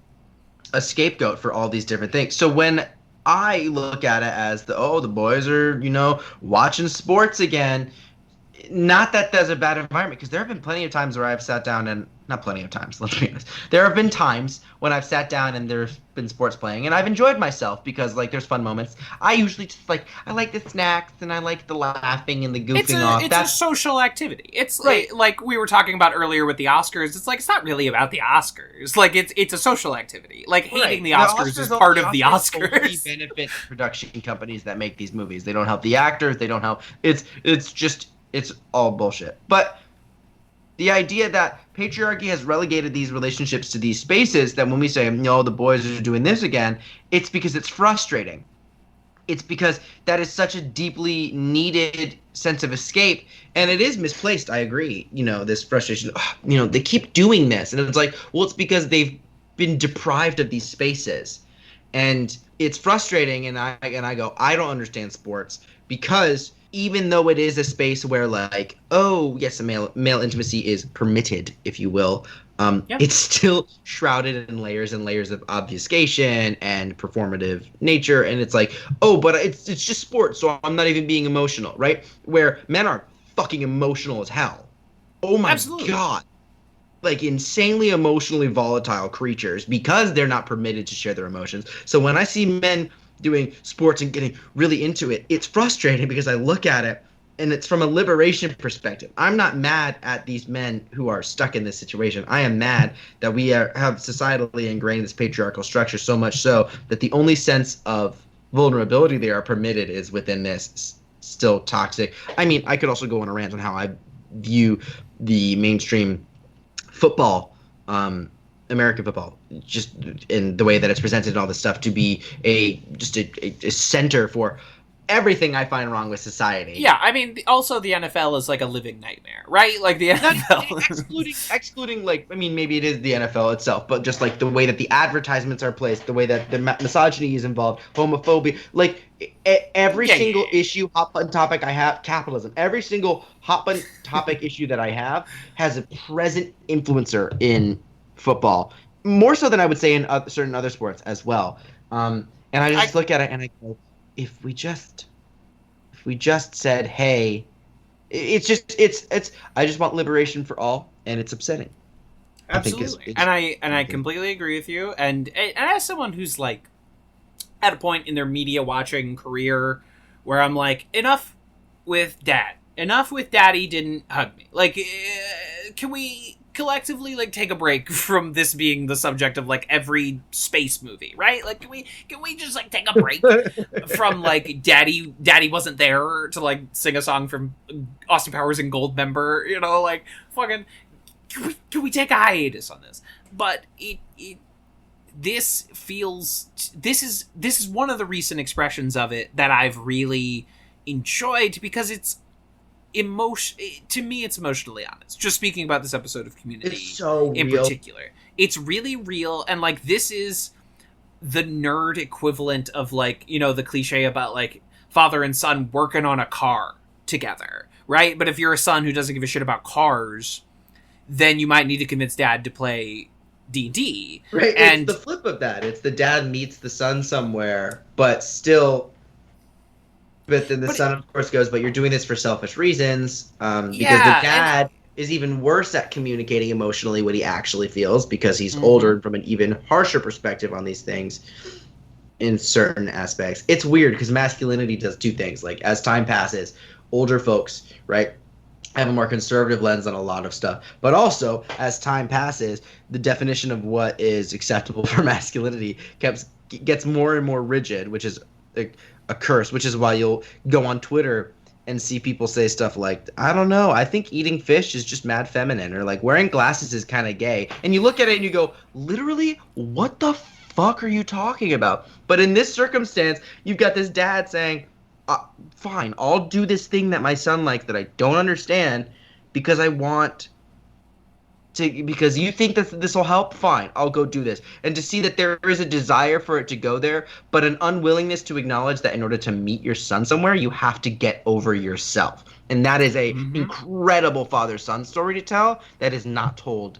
a scapegoat for all these different things. So when I look at it as the boys are, watching sports again, not that there's a bad environment, because there have been plenty of times where I've sat down and not plenty of times, let's be honest. There have been times when I've sat down and there's been sports playing and I've enjoyed myself because like there's fun moments. I usually just like, I like the snacks and I like the laughing and the goofing off. It's a social activity. It's right. like we were talking about earlier with the Oscars. It's like, it's not really about the Oscars. Like it's a social activity. Like hating the Oscars is part of the Oscars. Only benefit production companies that make these movies. They don't help the actors. They don't help. It's all bullshit. But the idea that patriarchy has relegated these relationships to these spaces, that when we say, no, the boys are doing this again, it's because it's frustrating. It's because that is such a deeply needed sense of escape, and it is misplaced, I agree. This frustration, they keep doing this. And it's like, well, it's because they've been deprived of these spaces. And it's frustrating, and I go, I don't understand sports, because even though it is a space where like, oh yes, a male intimacy is permitted, if you will, it's still shrouded in layers and layers of obfuscation and performative nature. And it's like, oh, but it's just sports, so I'm not even being emotional, right? Where men are fucking emotional as hell. Oh my God. Like insanely emotionally volatile creatures, because they're not permitted to share their emotions. So when I see men doing sports and getting really into it, it's frustrating, because I look at it and it's from a liberation perspective. I'm not mad at these men who are stuck in this situation. I am mad that we have societally ingrained this patriarchal structure so much so that the only sense of vulnerability they are permitted is within this still toxic. I mean, I could also go on a rant on how I view the mainstream football, American football, just in the way that it's presented and all this stuff, to be a center for everything I find wrong with society. Yeah, I mean, also the NFL is like a living nightmare, right? Like the NFL, excluding like, I mean, maybe it is the NFL itself, but just like the way that the advertisements are placed, the way that the misogyny is involved, homophobia, like every single issue, hot button topic I have, capitalism, every single hot button topic issue that I have has a present influencer in football, more so than I would say in certain other sports as well. And I just look at it and I go, if we just said, hey, it's I just want liberation for all, and it's upsetting. Absolutely. I completely agree with you. And as someone who's like at a point in their media watching career where I'm like, enough with dad. Enough with daddy didn't hug me. Like, can we collectively like take a break from this being the subject of like every space movie, right? Like can we just like take a break from like Daddy wasn't there to like sing a song from Austin Powers and Goldmember, you know, like fucking can we take a hiatus on this? But this is one of the recent expressions of it that I've really enjoyed because it's to me it's emotionally honest. Just speaking about this episode of Community in particular, it's really real, and like this is the nerd equivalent of like, you know, the cliche about like father and son working on a car together, right? But if you're a son who doesn't give a shit about cars, then you might need to convince dad to play D&D. Right, and it's the flip of that. It's the dad meets the son somewhere, but then the son, of course, goes, but you're doing this for selfish reasons, because the dad is even worse at communicating emotionally what he actually feels, because he's older and from an even harsher perspective on these things in certain aspects. It's weird, because masculinity does two things. Like, as time passes, older folks, right, have a more conservative lens on a lot of stuff. But also, as time passes, the definition of what is acceptable for masculinity gets more and more rigid, which is a curse, which is why you'll go on Twitter and see people say stuff like, I don't know, I think eating fish is just mad feminine, or like wearing glasses is kind of gay. And you look at it and you go, literally, what the fuck are you talking about? But in this circumstance, you've got this dad saying, fine, I'll do this thing that my son likes that I don't understand because I want to, because you think that this will help, fine, I'll go do this. And to see that there is a desire for it to go there, but an unwillingness to acknowledge that in order to meet your son somewhere, you have to get over yourself. And that is a incredible father-son story to tell that is not told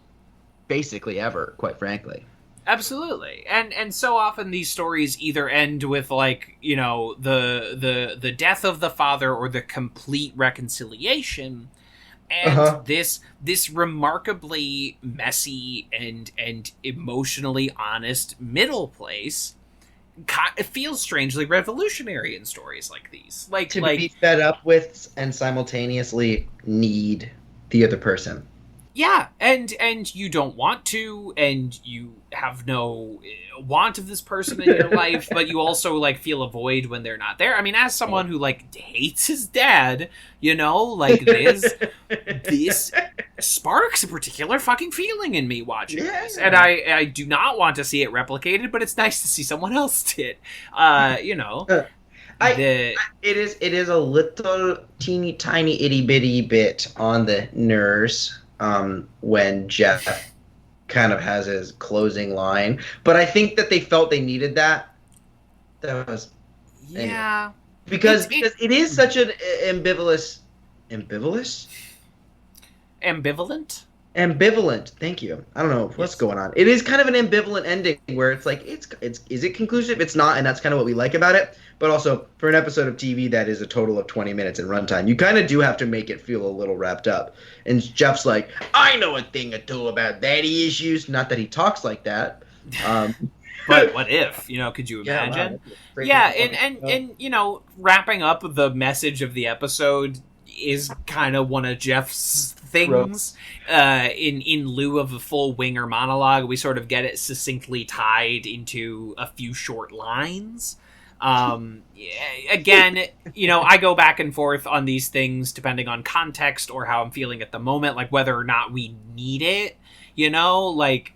basically ever, quite frankly. Absolutely. And so often these stories either end with like, you know, the death of the father or the complete reconciliation. And this remarkably messy and emotionally honest middle place, it feels strangely revolutionary in stories like these. Like to be fed up with and simultaneously need the other person. Yeah, and you don't want to, and you have no want of this person in your life, but you also, like, feel a void when they're not there. I mean, as someone who, like, hates his dad, you know, like, this sparks a particular fucking feeling in me watching this. And I do not want to see it replicated, but it's nice to see someone else did. You know. It is a little teeny tiny itty bitty bit on the nerves. When Jeff kind of has his closing line, but I think that they felt they needed that. That was because it is such an ambivalent. Thank you. I don't know what's going on. It is kind of an ambivalent ending where it's like is it conclusive? It's not, and that's kind of what we like about it. But also for an episode of TV that is a total of 20 minutes in runtime, you kind of do have to make it feel a little wrapped up. And Jeff's like, I know a thing or two about daddy issues. Not that he talks like that. But what if? You know, could you imagine? And you know, wrapping up the message of the episode is kind of one of Jeff's things. In lieu of a full Winger monologue, we sort of get it succinctly tied into a few short lines. Again, you know, I go back and forth on these things depending on context or how I'm feeling at the moment, like whether or not we need it, you know, like,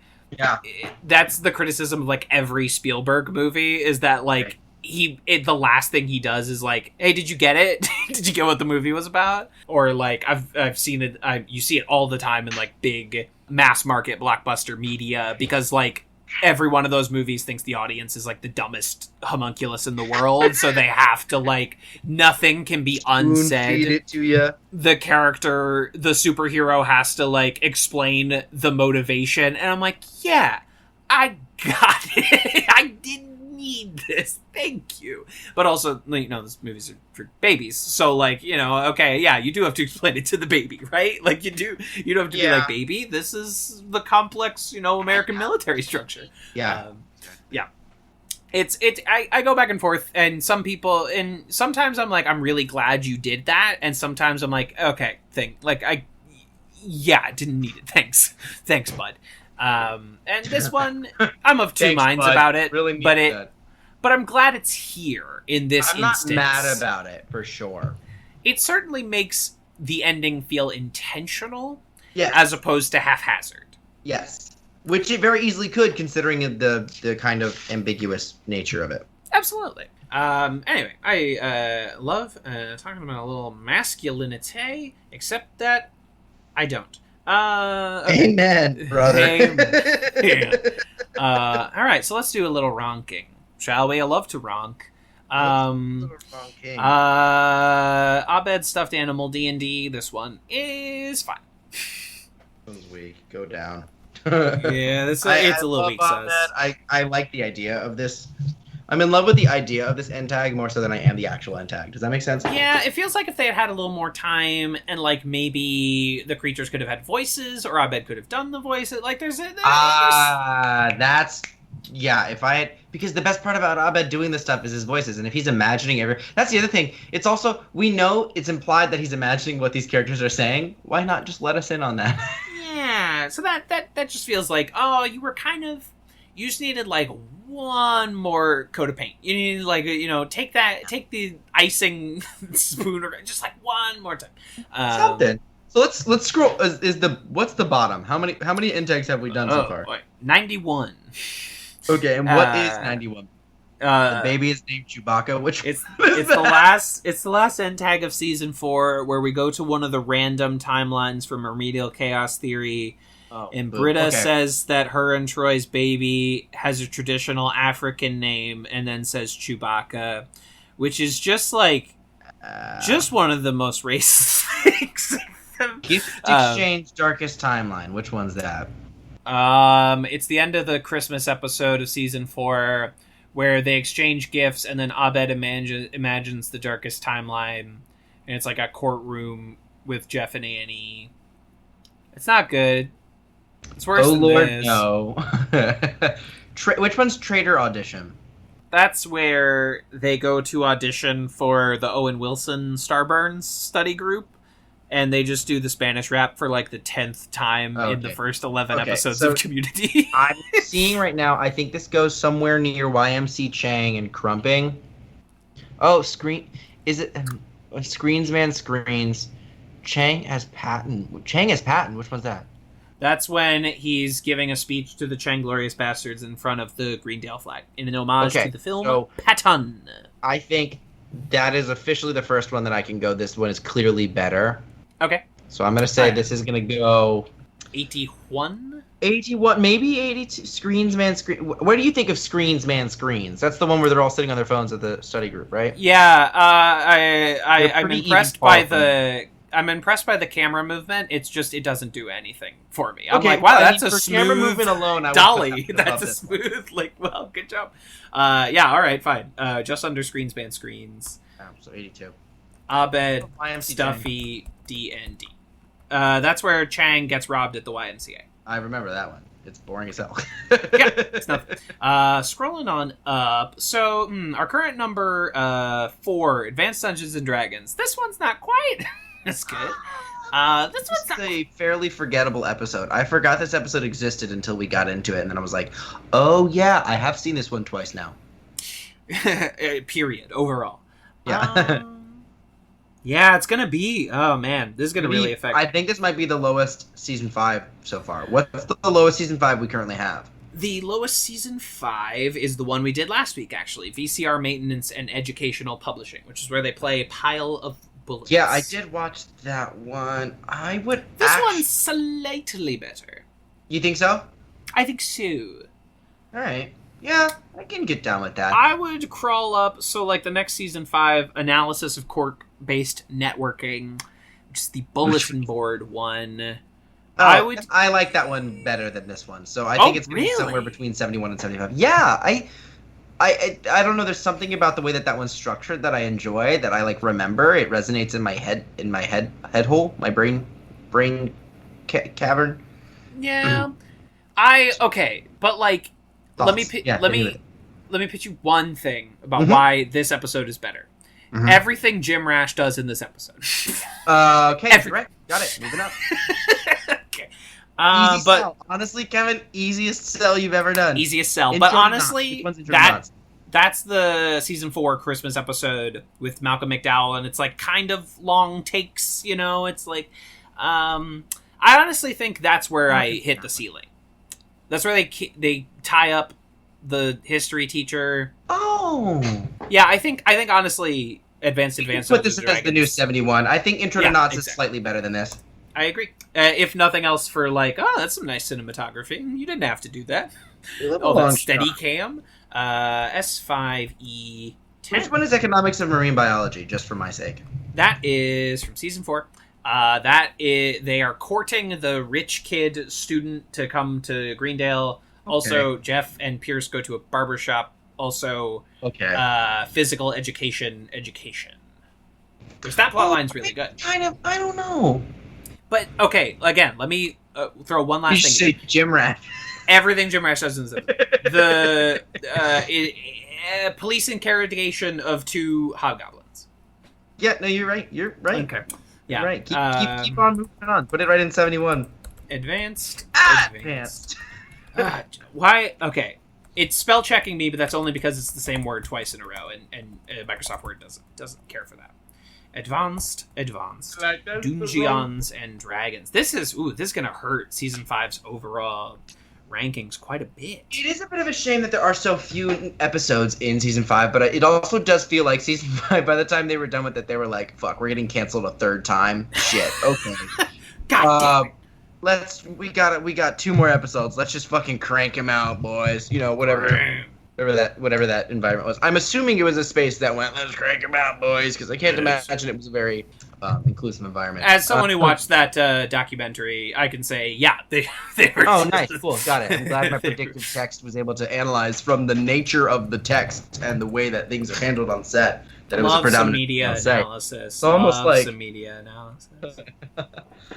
that's the criticism of like every Spielberg movie is that like the last thing he does is like, hey, did you get it? Did you get what the movie was about? Or like I've seen it, you see it all the time in like big mass market blockbuster media, because like every one of those movies thinks the audience is like the dumbest homunculus in the world, so they have to like, nothing can be unsaid. Feed it to you. The character, the superhero has to like explain the motivation, and I'm like, yeah, I got it. I didn't need this, thank you. But also, you know, these movies are for babies, so like, you know, okay, yeah, you do have to explain it to the baby, right? Like you don't have to be like, baby, this is the complex, you know, American military structure. I go back and forth, and sometimes I'm like, I'm really glad you did that, and sometimes I'm like, okay, Yeah, didn't need it. Thanks, bud. And this one, I'm of two minds about it. Really but I'm glad it's here in this instance. I'm not mad about it, for sure. It certainly makes the ending feel intentional, yes, as opposed to haphazard. Yes, which it very easily could, considering the kind of ambiguous nature of it. Absolutely. Anyway, I love talking about a little masculinity, except that I don't. Okay. Amen, brother. Amen. All right, so let's do a little ronking, shall we? I love to ronk. Abed stuffed animal D&D. This one is fine. This one's weak. Go down. Yeah, it's a little weak. I like the idea of this. I'm in love with the idea of this end tag more so than I am the actual end tag. Does that make sense? Yeah, it feels like if they had had a little more time and like maybe the creatures could have had voices or Abed could have done the voices. Like that's if I had, because the best part about Abed doing this stuff is his voices, and if he's imagining that's the other thing. It's also, we know it's implied that he's imagining what these characters are saying. Why not just let us in on that? Yeah, so that just feels like, oh, you just needed like one more coat of paint. You needed like, take the icing spoon, or just like one more time. Something. So let's scroll. What's the bottom? How many end tags have we done so far? 91. Okay, and what is 91? The baby is named Chewbacca. It's the last end tag of season 4, where we go to one of the random timelines from Remedial Chaos Theory. And Britta says that her and Troy's baby has a traditional African name, and then says Chewbacca, which is just like just one of the most racist things. Gift Exchange Darkest Timeline. Which one's that? It's the end of the Christmas episode of season 4, where they exchange gifts, and then Abed imagines the Darkest Timeline, and it's like a courtroom with Jeff and Annie. It's not good. It's worse than Lord, this. No. Which one's Traitor Audition? That's where they go to audition for the Owen Wilson Starburns study group, and they just do the Spanish rap for like the 10th time in the first 11 episodes of Community. I'm seeing right now, I think this goes somewhere near YMC Chang and Crumping. Oh, is it Screens Man Screens? Chang has Patton. Which one's that? That's when he's giving a speech to the Chang Glorious Bastards in front of the Greendale flag, in an homage to the film Patton. I think that is officially the first one that I can go. This one is clearly better. Okay. So I'm going to say this is going to go... 81? 81, maybe 82. Screens Man Screens. What do you think of Screens Man Screens? That's the one where they're all sitting on their phones at the study group, right? Yeah, I'm impressed by the... I'm impressed by the camera movement. It's just, it doesn't do anything for me. I'm like, wow, that's a smooth camera movement alone. Dolly. That's a smooth, well, good job. Yeah, all right, fine. Just under Screens Man Screens. So 82. Abed, Stuffy, D&D. That's where Chang gets robbed at the YMCA. I remember that one. It's boring as hell. Yeah, it's nothing. Scrolling on up. So, our current number 4, Advanced Dungeons & Dragons. This one's not quite... That's good. This was a fairly forgettable episode. I forgot this episode existed until we got into it, and then I was like, oh, yeah, I have seen this one twice now. Period, overall. Yeah. Yeah, it's going to be... Oh, man, this is going to really affect... I think this might be the lowest Season 5 so far. What's the lowest Season 5 we currently have? The lowest Season 5 is the one we did last week, actually. VCR Maintenance and Educational Publishing, which is where they play a pile of... bullets. Yeah, I did watch that one. This one's slightly better. You think so? I think so. Alright. Yeah, I can get down with that. I would crawl up, so like the next Season 5, Analysis of Quark-Based Networking, which is the bulletin board one. I like that one better than this one, so I think it's going to be somewhere between 71 and 75. Yeah, I don't know. There's something about the way that one's structured that I enjoy, that I like remember. It resonates in my head hole, my brain cavern. Yeah, but like, thoughts? let me pitch you one thing about why this episode is better. Everything Jim Rash does in this episode. Okay, right. Got it. Moving up. Okay. Easy but sell. Honestly, Kevin, easiest sell you've ever done. Easiest sell. Intro But honestly, that's the season 4 Christmas episode with Malcolm McDowell, and it's like kind of long takes, you know? It's like, I honestly think that's where I hit the ceiling. That's where they tie up the history teacher. Oh. Yeah, I think honestly, Advanced. Put this as the new 71. I think Intro to Knots is slightly better than this. I agree. If nothing else, for like, oh, that's some nice cinematography. You didn't have to do that. Oh, that steady cam. S5E10. Which one is Economics of Marine Biology? Just for my sake. That is from season 4. They are courting the rich kid student to come to Greendale. Okay. Also, Jeff and Pierce go to a barbershop. Also, physical education. Which that plot line's really good. Kind of, I don't know. But, okay, again, let me throw one last thing. You say Jim Rat. Everything Jim Rash does in the police interrogation of 2 hobgoblins. Yeah, no, you're right. Okay. Yeah. You're right. Keep on moving on. Put it right in 71. Advanced. Advanced. Why? Okay. It's spell checking me, but that's only because it's the same word twice in a row, and Microsoft Word doesn't care for that. Advanced, Dungeons and Dragons. This is gonna hurt Season 5's overall rankings quite a bit. It is a bit of a shame that there are so few episodes in Season 5, but it also does feel like Season 5, by the time they were done with it, they were like, fuck, we're getting canceled a 3rd time. Shit, okay. God damn it. We got 2 more episodes. Let's just fucking crank them out, boys. You know, whatever that environment was. I'm assuming it was a space that went, let's crank them out, boys, because I can't imagine it was a very inclusive environment. As someone who watched that documentary, I can say, yeah, they were. Oh, nice, cool, got it. I'm glad my predictive text was able to analyze from the nature of the text and the way that things are handled on set that it was a predominant media analysis. It's almost like some media analysis.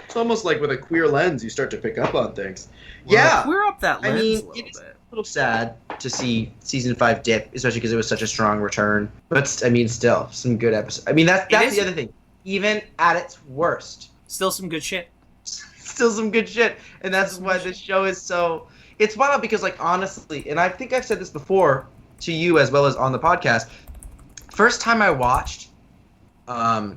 It's almost like with a queer lens, you start to pick up on things. Well, yeah, queer up that lens. I mean, a little bit. A little sad to see Season 5 dip, especially because it was such a strong return. But, I mean, still, some good episodes. I mean, that's the other thing. Even at its worst. Still some good shit. Still some good shit. And that's why this show is so... It's wild because, like, honestly, and I think I've said this before to you as well as on the podcast, first time I watched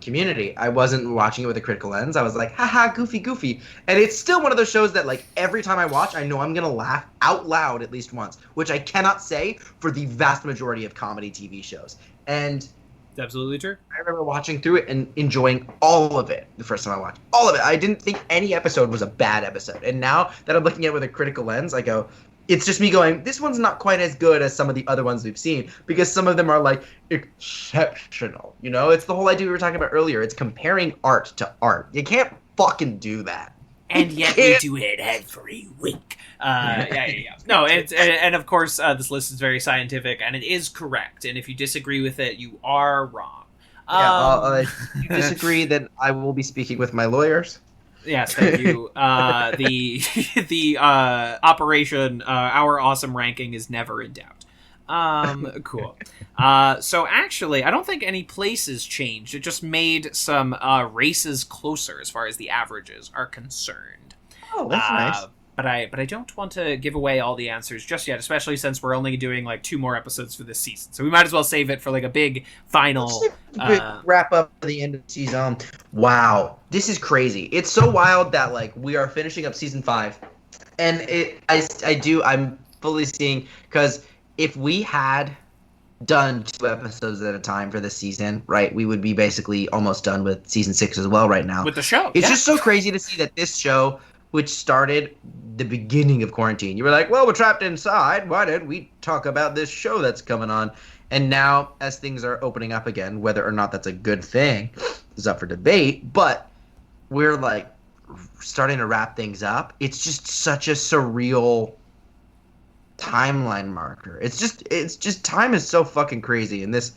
Community, I wasn't watching it with a critical lens. I was like, haha, goofy. And it's still one of those shows that, like, every time I watch, I know I'm going to laugh out loud at least once, which I cannot say for the vast majority of comedy TV shows. And it's absolutely true. I remember watching through it and enjoying all of it the first time I watched. All of it. I didn't think any episode was a bad episode. And now that I'm looking at it with a critical lens, I go, it's just me going, this one's not quite as good as some of the other ones we've seen, because some of them are, like, exceptional. You know, it's the whole idea we were talking about earlier. It's comparing art to art. You can't fucking do that. And yet we do it every week. Yeah. No, and of course, this list is very scientific, and it is correct. And if you disagree with it, you are wrong. If you disagree, then I will be speaking with my lawyers. Yes, thank you. The operation, our awesome ranking is never in doubt. Cool. So actually, I don't think any places changed. It just made some races closer as far as the averages are concerned. Oh, that's nice. But I don't want to give away all the answers just yet, especially since we're only doing like 2 more episodes for this season. So we might as well save it for like a big final wrap up at the end of the season. Wow, this is crazy. It's so wild that like we are finishing up season 5, and I'm fully seeing, because if we had done 2 episodes at a time for this season, right, we would be basically almost done with season 6 as well right now. With the show. It's just so crazy to see that this show, which started the beginning of quarantine, you were like, well, we're trapped inside. Why didn't we talk about this show that's coming on? And now, as things are opening up again, whether or not that's a good thing is up for debate, but we're like starting to wrap things up. It's just such a surreal timeline marker. It's just time is so fucking crazy, and this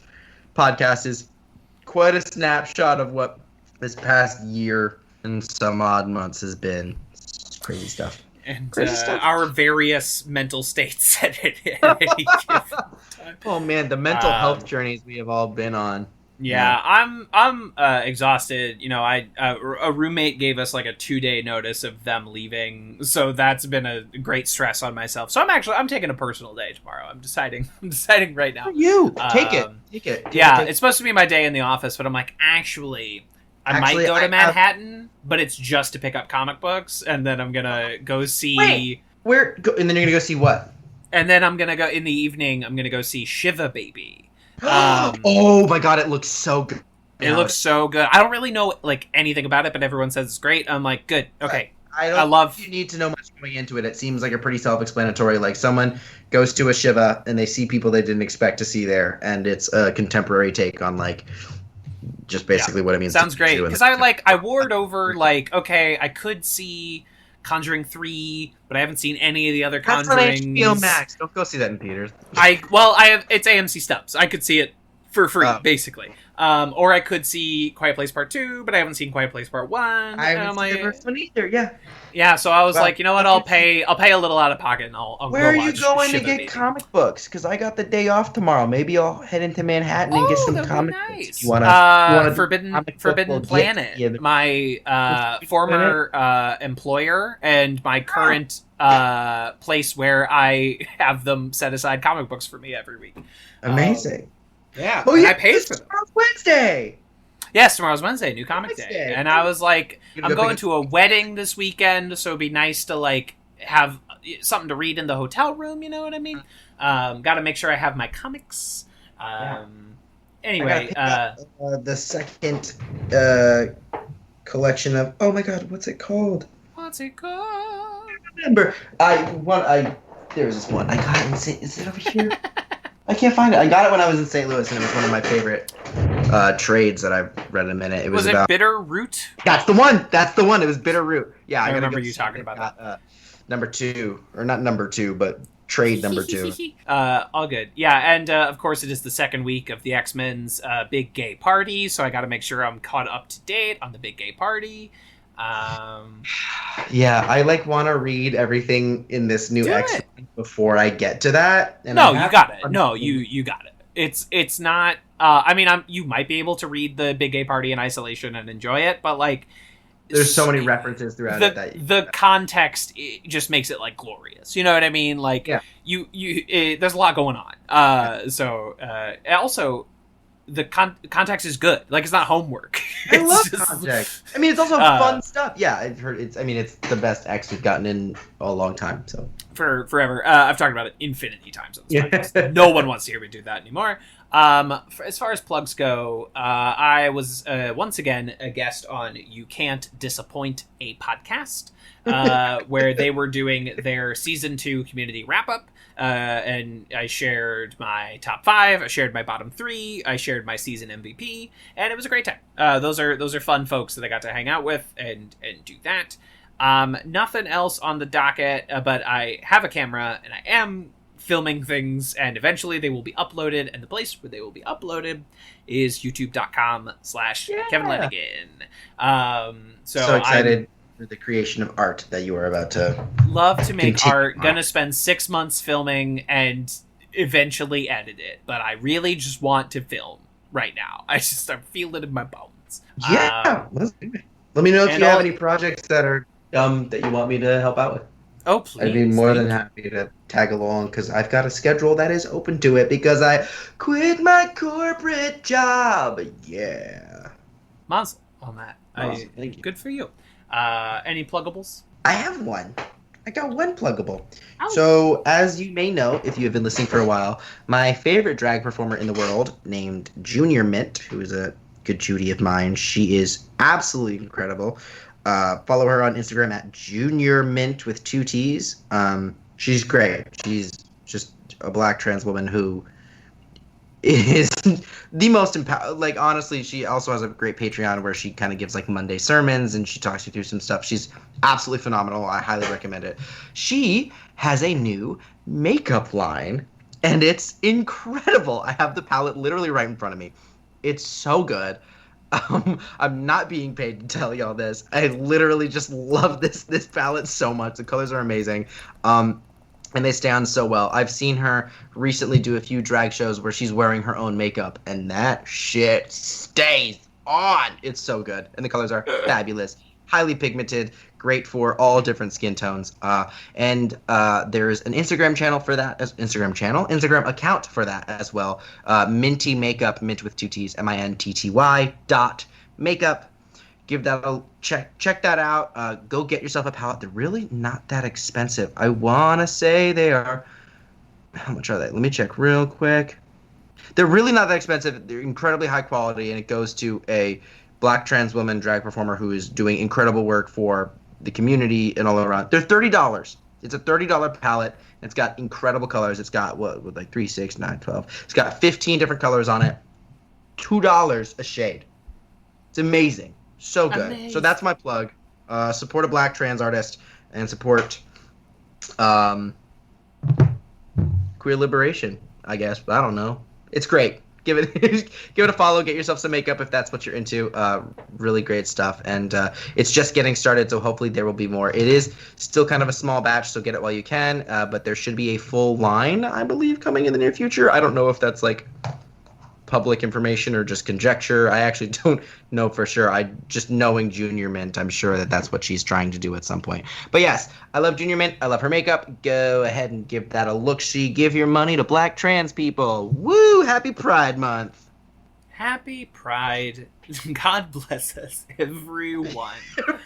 podcast is quite a snapshot of what this past year and some odd months has been. It's crazy stuff. And our various mental states at any given time. Oh man, the mental health journeys we have all been on. Yeah, I'm exhausted. You know, a roommate gave us like a 2-day notice of them leaving, so that's been a great stress on myself. So I'm taking a personal day tomorrow. I'm deciding right now. You take it. Yeah, it's supposed to be my day in the office, but I'm like, actually, I might go to Manhattan, but it's just to pick up comic books, and then I'm gonna go see. Wait, and then you're gonna go see what? And then I'm gonna go in the evening. I'm gonna go see Shiva Baby. Oh my god, it looks so good. It looks so good. I don't really know like anything about it, but everyone says it's great. I'm like, good, okay. I love. You need to know much going into it. It seems like a pretty self-explanatory. Like someone goes to a Shiva and they see people they didn't expect to see there, and it's a contemporary take on like just basically what it means. Sounds great because I warred over like, okay, I could see Conjuring 3, but I haven't seen any of the other Conjurings. That's on HBO Max. Don't go see that in theaters. It's AMC Stubs. I could see it for free, basically. Or I could see Quiet Place Part 2, but I haven't seen Quiet Place Part 1. I haven't seen the first one either, yeah. Yeah, so I was like, you know what, I'll pay a little out of pocket and I'll Where go are you going to get comic books? Because I got the day off tomorrow. Maybe I'll head into Manhattan and get some comic books. You wanna Forbidden Planet. My former employer and my current place where I have them set aside comic books for me every week. Amazing. Yeah. Oh yeah, I paid for them. Tomorrow's Wednesday. Yes, tomorrow's Wednesday, New Comic Day. And I was like, I'm going to a wedding this weekend, so it'd be nice to like have something to read in the hotel room, you know what I mean? Got to make sure I have my comics. Anyway, the second collection of oh my god, what's it called? I remember. There was this one. I got it in is it over here? I can't find it. I got it when I was in St. Louis, and it was one of my favorite trades that I've read in a minute. It was about Bitter Root? That's the one. It was Bitter Root. Yeah, I remember you talking about that. Number 2, or not number 2, but trade number 2. All good. Yeah, and of course it is the second week of the X-Men's big gay party, so I got to make sure I'm caught up to date on the big gay party. Yeah, I want to read everything in this new X-Men before I get to that. And no, you got it. No, you got it. It's not. I mean, you might be able to read the big gay party in isolation and enjoy it, but like, there's so many references throughout it that the context just makes it like glorious. You know what I mean? Like, there's a lot going on. Also. The context is good. Like, it's not homework. I love context. I mean, it's also fun stuff. Yeah, I've heard it's the best X we've gotten in a long time. So for forever. I've talked about it infinity times on this podcast. No one wants to hear me do that anymore. As far as plugs go, I was once again a guest on You Can't Disappoint a Podcast, where they were doing their season 2 community wrap up. And I shared my top 5, I shared my bottom 3, I shared my season MVP, and it was a great time. Those are fun folks that I got to hang out with and do that. Nothing else on the docket, but I have a camera and I am filming things, and eventually they will be uploaded, and the place where they will be uploaded is youtube.com/Kevin Lanigan. So excited for the creation of art that you are about to love to make art. Gonna spend 6 months filming and eventually edit it, but I really just want to film right now. I feel it in my bones. Let me know if you have any projects that are that you want me to help out with. Oh, please. I'd be more than happy to tag along, because I've got a schedule that is open to it because I quit my corporate job. Yeah. Mazel on that. Thank you. Good for you. Any pluggables? I have one. I got one pluggable. Ow. So, as you may know, if you have been listening for a while, my favorite drag performer in the world, named Junior Mint, who is a good Judy of mine, she is absolutely incredible. Follow her on Instagram at Junior Mint with 2 T's. She's great. She's just a black trans woman who is the most like, honestly, she also has a great Patreon where she kind of gives like Monday sermons and she talks you through some stuff. She's absolutely phenomenal. I highly recommend it. She has a new makeup line and it's incredible. I have the palette literally right in front of me. It's so good. I'm not being paid to tell y'all this. I literally just love this palette so much. The colors are amazing. And they stay on so well. I've seen her recently do a few drag shows where she's wearing her own makeup, and that shit stays on. It's so good. And the colors are fabulous. Highly pigmented, great for all different skin tones. And there's an Instagram channel for that. Instagram account for that as well. Minty Makeup, mint with two T's, MINTY.makeup. Give that a check. Check that out. Go get yourself a palette. They're really not that expensive. I want to say they are. How much are they? Let me check real quick. They're really not that expensive. They're incredibly high quality, and it goes to a Black trans woman drag performer who is doing incredible work for the community and all around. They're $30. It's a $30 palette. It's got incredible colors. It's got like 3, 6, 9, 12. It's got 15 different colors on it. $2 a shade. It's amazing. So good. Amazing. So that's my plug. Support a Black trans artist and support queer liberation, I guess. But I don't know. It's great. Give it a follow. Get yourself some makeup if that's what you're into. Really great stuff. And it's just getting started, so hopefully there will be more. It is still kind of a small batch, so get it while you can. But there should be a full line, I believe, coming in the near future. I don't know if that's like public information or just conjecture. I actually don't know for sure. I just knowing Junior Mint, I'm sure that that's what she's trying to do at some point. But yes, I love Junior Mint. I love her makeup. Go ahead and give that a look-see. Give your money to Black trans people. Woo! Happy Pride Month. Happy Pride. God bless us, everyone.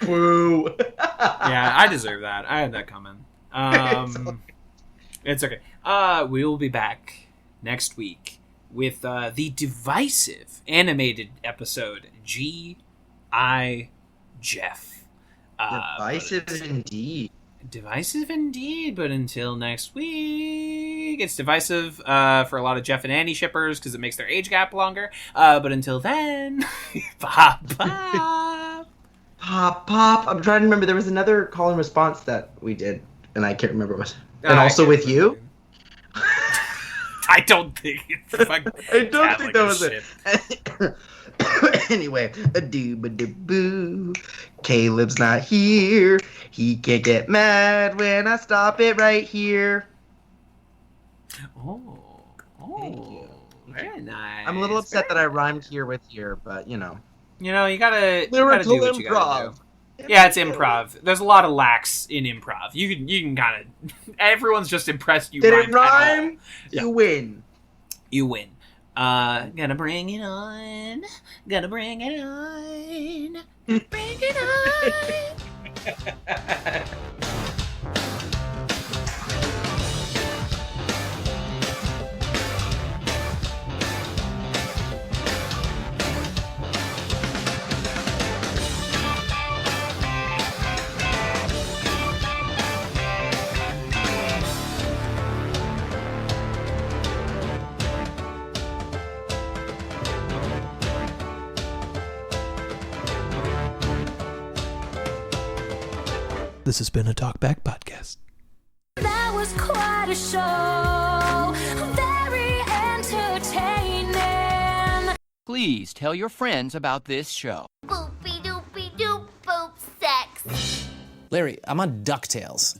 Woo! Yeah, I deserve that. I had that coming. It's okay. We will be back next week with the divisive animated episode G.I. Jeff. Divisive indeed. Divisive indeed, but until next week, it's divisive for a lot of Jeff and Annie shippers because it makes their age gap longer. But until then, pop, pop. Pop, pop. I'm trying to remember. There was another call and response that we did, and I can't remember what. And also with you? I don't think it's I don't think that was it. Anyway, a doo-ba-doo-boo. Caleb's not here. He can't get mad when I stop it right here. Oh, thank you. Very nice. I'm a little upset that I rhymed here with here, but you know. You gotta do what you gotta do. Yeah, it's improv. There's a lot of lacks in improv. You can kind of. Everyone's just impressed you. Did it rhyme? Yeah. You win. You win. Gonna bring it on. Gonna bring it on. Bring it on. This has been a Talkback Podcast. That was quite a show. Very entertaining. Please tell your friends about this show. Boopy doopy doop boop sex. Larry, I'm on DuckTales.